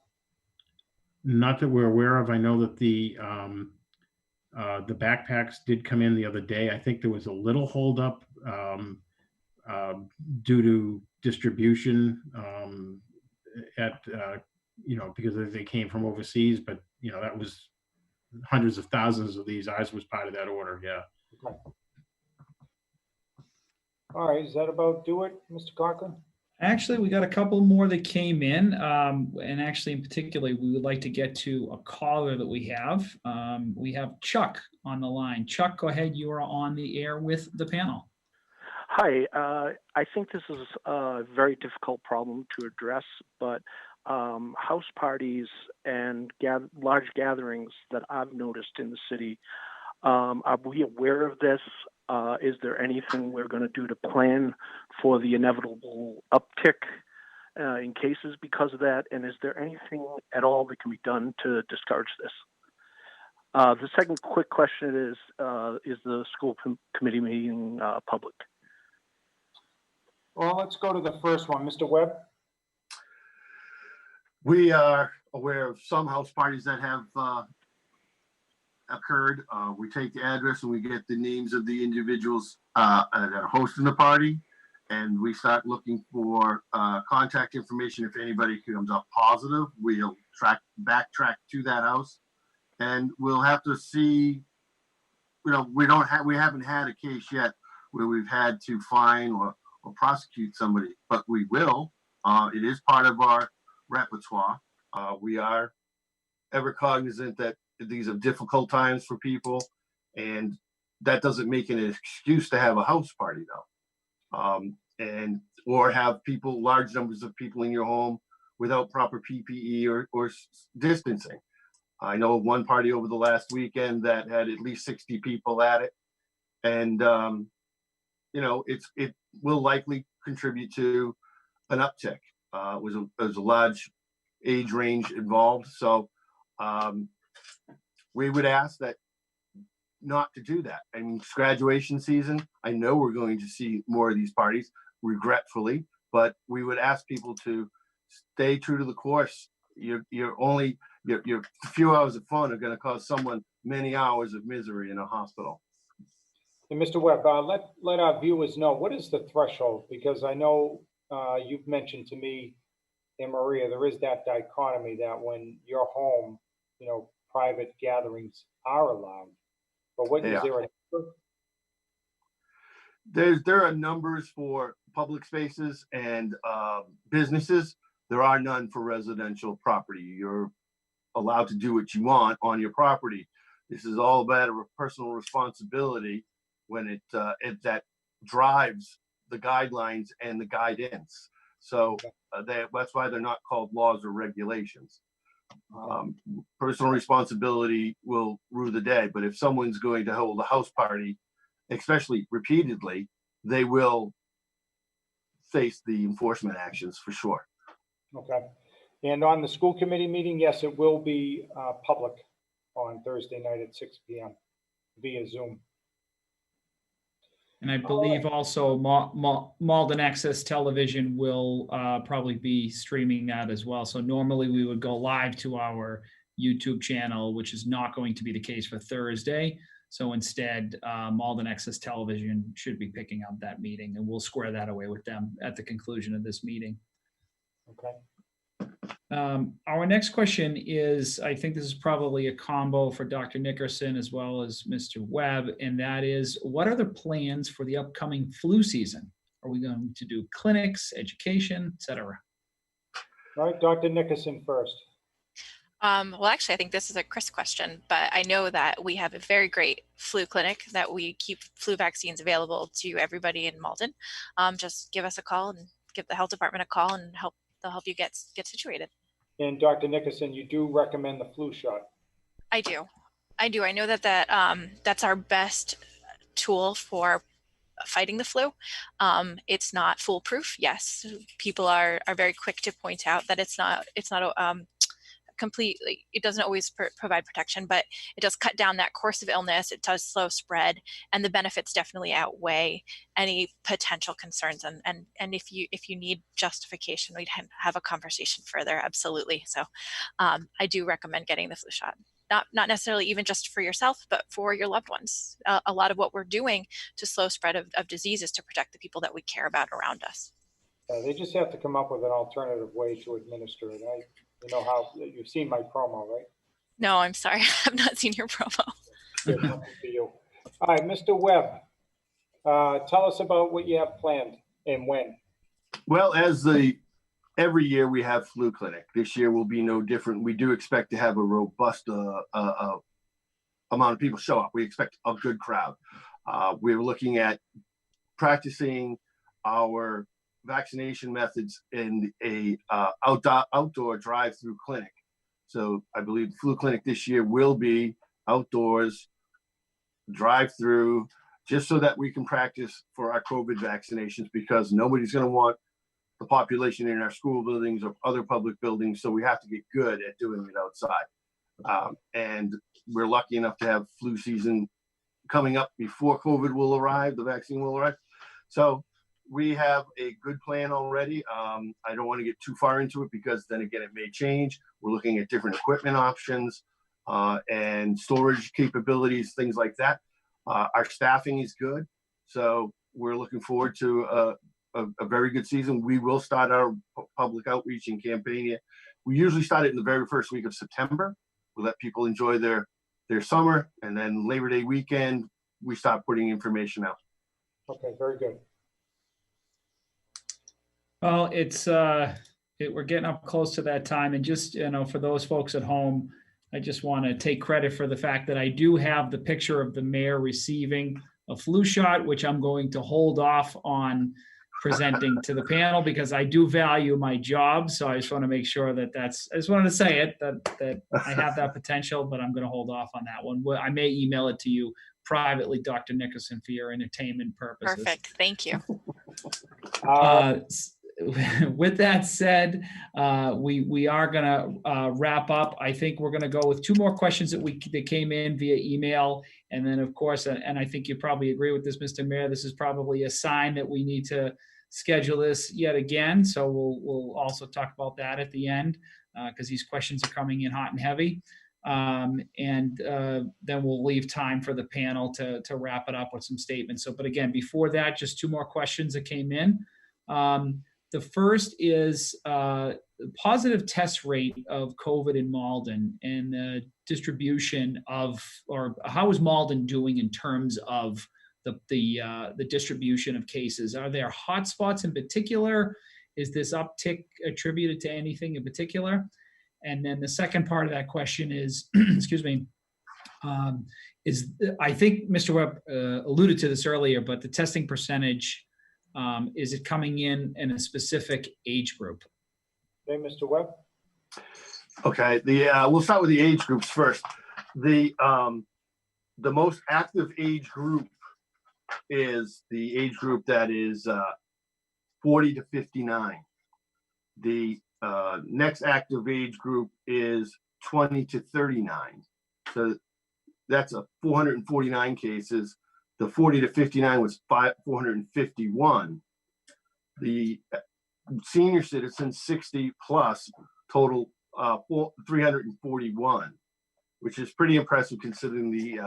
E: Not that we're aware of. I know that the backpacks did come in the other day. I think there was a little holdup due to distribution because they came from overseas, but that was hundreds of thousands of these. Ours was part of that order. Yeah.
A: Okay. All right, does that about do it, Mr. Cochran?
B: Actually, we got a couple more that came in, and actually, in particular, we would like to get to a caller that we have. We have Chuck on the line. Chuck, go ahead. You are on the air with the panel.
I: Hi. I think this is a very difficult problem to address, but house parties and large gatherings that I've noticed in the city, are we aware of this? Is there anything we're going to do to plan for the inevitable uptick in cases because of that? And is there anything at all that can be done to discourage this? The second quick question is the school committee meeting public?
A: Well, let's go to the first one. Mr. Webb?
C: We are aware of some house parties that have occurred. We take the address and we get the names of the individuals that are hosting the party, and we start looking for contact information. If anybody comes up positive, we'll backtrack to that house, and we'll have to see. We haven't had a case yet where we've had to fine or prosecute somebody, but we will. It is part of our repertoire. We are ever cognizant that these are difficult times for people, and that doesn't make it an excuse to have a house party though, or have large numbers of people in your home without proper PPE or distancing. I know of one party over the last weekend that had at least 60 people at it, and it will likely contribute to an uptick. It was a large age range involved, so we would ask that not to do that. I mean, it's graduation season. I know we're going to see more of these parties, regretfully, but we would ask people to stay true to the course. Your few hours of fun are going to cause someone many hours of misery in a hospital.
A: And Mr. Webb, let our viewers know, what is the threshold? Because I know you've mentioned to me and Maria, there is that dichotomy that when you're home, private gatherings are allowed. But what is there a number?
C: There are numbers for public spaces and businesses. There are none for residential property. You're allowed to do what you want on your property. This is all about a personal responsibility when that drives the guidelines and the guidance. So that's why they're not called laws or regulations. Personal responsibility will rue the day, but if someone's going to hold a house party, especially repeatedly, they will face the enforcement actions for sure.
A: Okay. And on the school committee meeting, yes, it will be public on Thursday night at 6 p.m. via Zoom.
B: And I believe also Malden Access Television will probably be streaming that as well. So normally we would go live to our YouTube channel, which is not going to be the case for Thursday. So instead, Malden Access Television should be picking up that meeting, and we'll square that away with them at the conclusion of this meeting.
A: Okay.
B: Our next question is, I think this is probably a combo for Dr. Nickerson as well as Mr. Webb, and that is, what are the plans for the upcoming flu season? Are we going to do clinics, education, et cetera?
A: All right, Dr. Nickerson first.
D: Well, actually, I think this is a Chris question, but I know that we have a very great flu clinic that we keep flu vaccines available to everybody in Malden. Just give us a call and give the health department a call, and they'll help you get situated.
A: And Dr. Nickerson, you do recommend the flu shot?
D: I do. I know that that's our best tool for fighting the flu. It's not foolproof. Yes, people are very quick to point out that it's not completely, it doesn't always provide protection, but it does cut down that course of illness. It does slow spread, and the benefits definitely outweigh any potential concerns. And if you need justification, we'd have a conversation further. Absolutely. So I do recommend getting the flu shot. Not necessarily even just for yourself, but for your loved ones. A lot of what we're doing to slow spread of disease is to protect the people that we care about around us.
A: They just have to come up with an alternative way to administer it. You know how you've seen my promo, right?
D: No, I'm sorry. I've not seen your promo.
A: Good luck for you. All right, Mr. Webb, tell us about what you have planned and when.
C: Well, every year we have flu clinic. This year will be no different. We do expect to have a robust amount of people show up. We expect a good crowd. We're looking at practicing our vaccination methods in a outdoor drive-through clinic. So I believe the flu clinic this year will be outdoors, drive-through, just so that we can practice for our COVID vaccinations, because nobody's going to want the population in our school buildings or other public buildings. So we have to get good at doing it outside. And we're lucky enough to have flu season coming up before COVID will arrive, the vaccine will arrive. So we have a good plan already. I don't want to get too far into it, because then again, it may change. We're looking at different equipment options and storage capabilities, things like that. Our staffing is good. So we're looking forward to a very good season. We will start our public outreach and campaign. We usually start it in the very first week of September. We let people enjoy their summer, and then Labor Day weekend, we start putting information out.
A: Okay, very good.
B: Well, we're getting up close to that time, and just, for those folks at home, I just want to take credit for the fact that I do have the picture of the mayor receiving a flu shot, which I'm going to hold off on presenting to the panel, because I do value my job. So I just want to make sure I just wanted to say it, that I have that potential, but I'm going to hold off on that one. I may email it to you privately, Dr. Nickerson, for your entertainment purposes.
D: Perfect. Thank you.
B: With that said, we are going to wrap up. I think we're going to go with two more questions that came in via email. And then, of course, and I think you probably agree with this, Mr. Mayor, this is probably a sign that we need to schedule this yet again. So we'll also talk about that at the end, because these questions are coming in hot and heavy. And then we'll leave time for the panel to wrap it up with some statements. But again, before that, just two more questions that came in. The first is positive test rate of COVID in Malden, and the distribution or how is Malden doing in terms of the distribution of cases? Are there hotspots in particular? Is this uptick attributed to anything in particular? And then the second part of that question is, excuse me, I think Mr. Webb alluded to this earlier, but the testing percentage, is it coming in a specific age group?
A: Okay, Mr. Webb.
C: Okay, we'll start with the age groups first. The most active age group is the age group that is 40 to 59. The next active age group is 20 to 39. So that's 449 cases. The 40 to 59 was 451. The senior citizens 60 plus total 341, which is pretty impressive considering the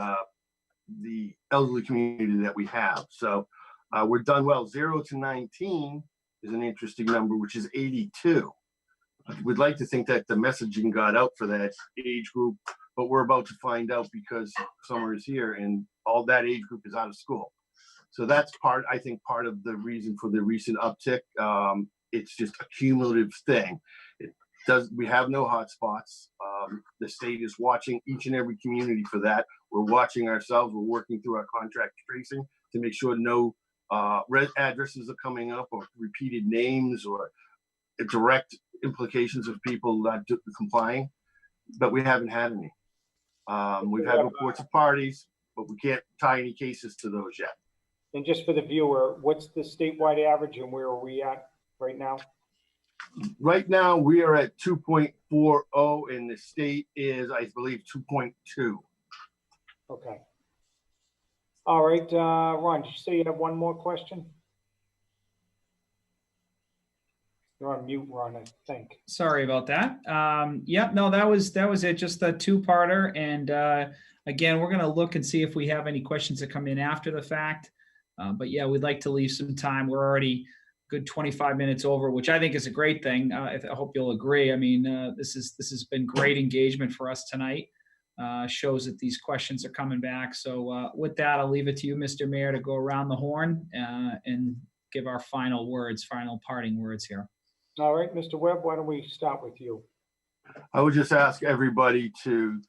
C: the elderly community that we have. So we're done well. 0 to 19 is an interesting number, which is 82. We'd like to think that the messaging got out for that age group, but we're about to find out because summer is here and all that age group is out of school. So that's I think part of the reason for the recent uptick. It's just a cumulative thing. We have no hotspots. The state is watching each and every community for that. We're watching ourselves. We're working through our contract tracing to make sure no addresses are coming up or repeated names or direct implications of people not complying. But we haven't had any. We've had reports of parties, but we can't tie any cases to those yet.
A: And just for the viewer, what's the statewide average and where are we at right now?
C: Right now, we are at 2.40 and the state is, I believe, 2.2.
A: Okay. All right, Ron, did you say you have one more question? You're on mute, Ron, I think.
B: Sorry about that. Yep, no, that was it, just the two-parter. And again, we're going to look and see if we have any questions that come in after the fact. But yeah, we'd like to leave some time. We're already good 25 minutes over, which I think is a great thing. I hope you'll agree. I mean, this has been great engagement for us tonight. Shows that these questions are coming back. So with that, I'll leave it to you, Mr. Mayor, to go around the horn and give our final parting words here.
A: All right, Mr. Webb, why don't we start with you?
C: I would just ask everybody to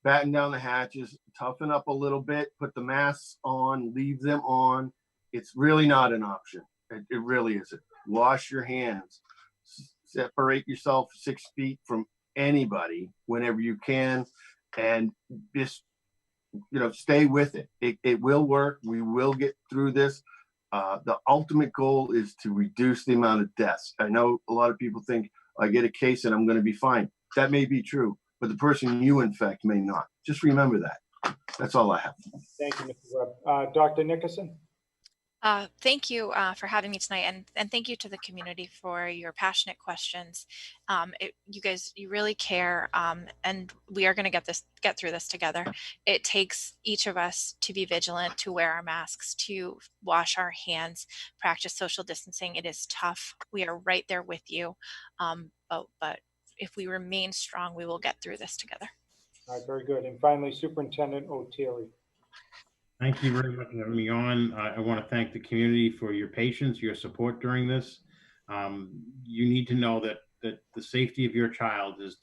C: batten down the hatches, toughen up a little bit, put the masks on, leave them on. It's really not an option. It really isn't. Wash your hands. Separate yourself 6 feet from anybody whenever you can, and just stay with it. It will work. We will get through this. The ultimate goal is to reduce the amount of deaths. I know a lot of people think I get a case and I'm going to be fine. That may be true, but the person you infect may not. Just remember that. That's all I have.
A: Thank you, Mr. Webb. Dr. Nickerson?
D: Thank you for having me tonight, and thank you to the community for your passionate questions. You guys, you really care, and we are going to get through this together. It takes each of us to be vigilant, to wear our masks, to wash our hands, practice social distancing. It is tough. We are right there with you, but if we remain strong, we will get through this together.
A: All right, very good. And finally, Superintendent Oteri.
E: Thank you very much for having me on. I want to thank the community for your patience, your support during this. You need to know that the safety of your child is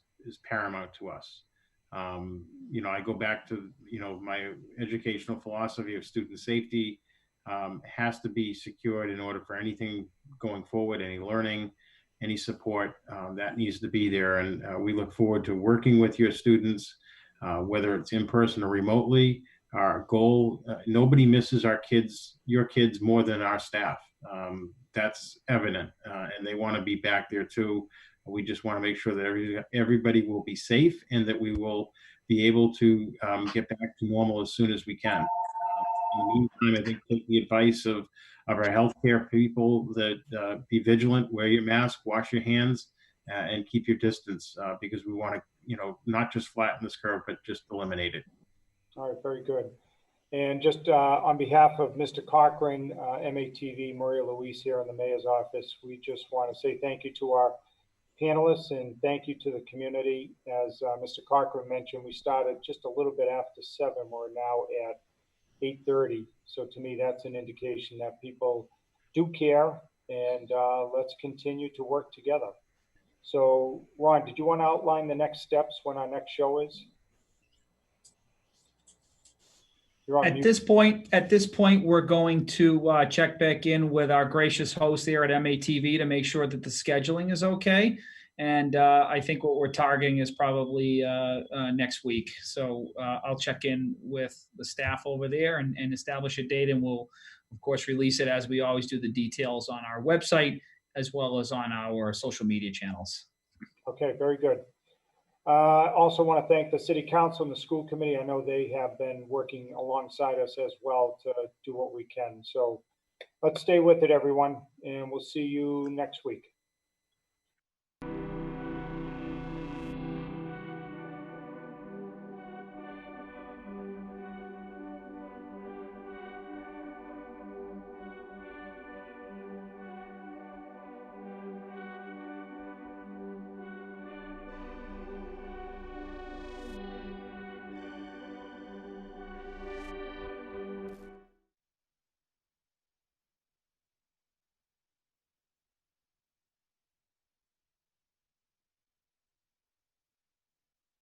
E: paramount to us. I go back to my educational philosophy of student safety has to be secured in order for anything going forward, any learning, any support that needs to be there. And we look forward to working with your students, whether it's in person or remotely. Our goal, nobody misses your kids more than our staff. That's evident, and they want to be back there too. We just want to make sure that everybody will be safe and that we will be able to get back to normal as soon as we can. In the meantime, I think take the advice of our healthcare people that be vigilant, wear your mask, wash your hands, and keep your distance because we want to, not just flatten this curve, but just eliminate it.
A: All right, very good. And just on behalf of Mr. Cochran, MATV, Maria Louise here in the mayor's office, we just want to say thank you to our panelists and thank you to the community. As Mr. Cochran mentioned, we started just a little bit after 7. We're now at 8:30. So to me, that's an indication that people do care, and let's continue to work together. So Ron, did you want to outline the next steps when our next show is? At this point, we're going to check back in with our gracious host here at MATV to make sure that the scheduling is okay. And I think what we're targeting is probably next week. So I'll check in with the staff over there and establish a date, and we'll, of course, release it as we always do, the details on our website as well as on our social media channels. Okay, very good. Also want to thank the City Council and the School Committee. I know they have been working alongside us as well to do what we can. So let's stay with it, everyone, and we'll see you next week.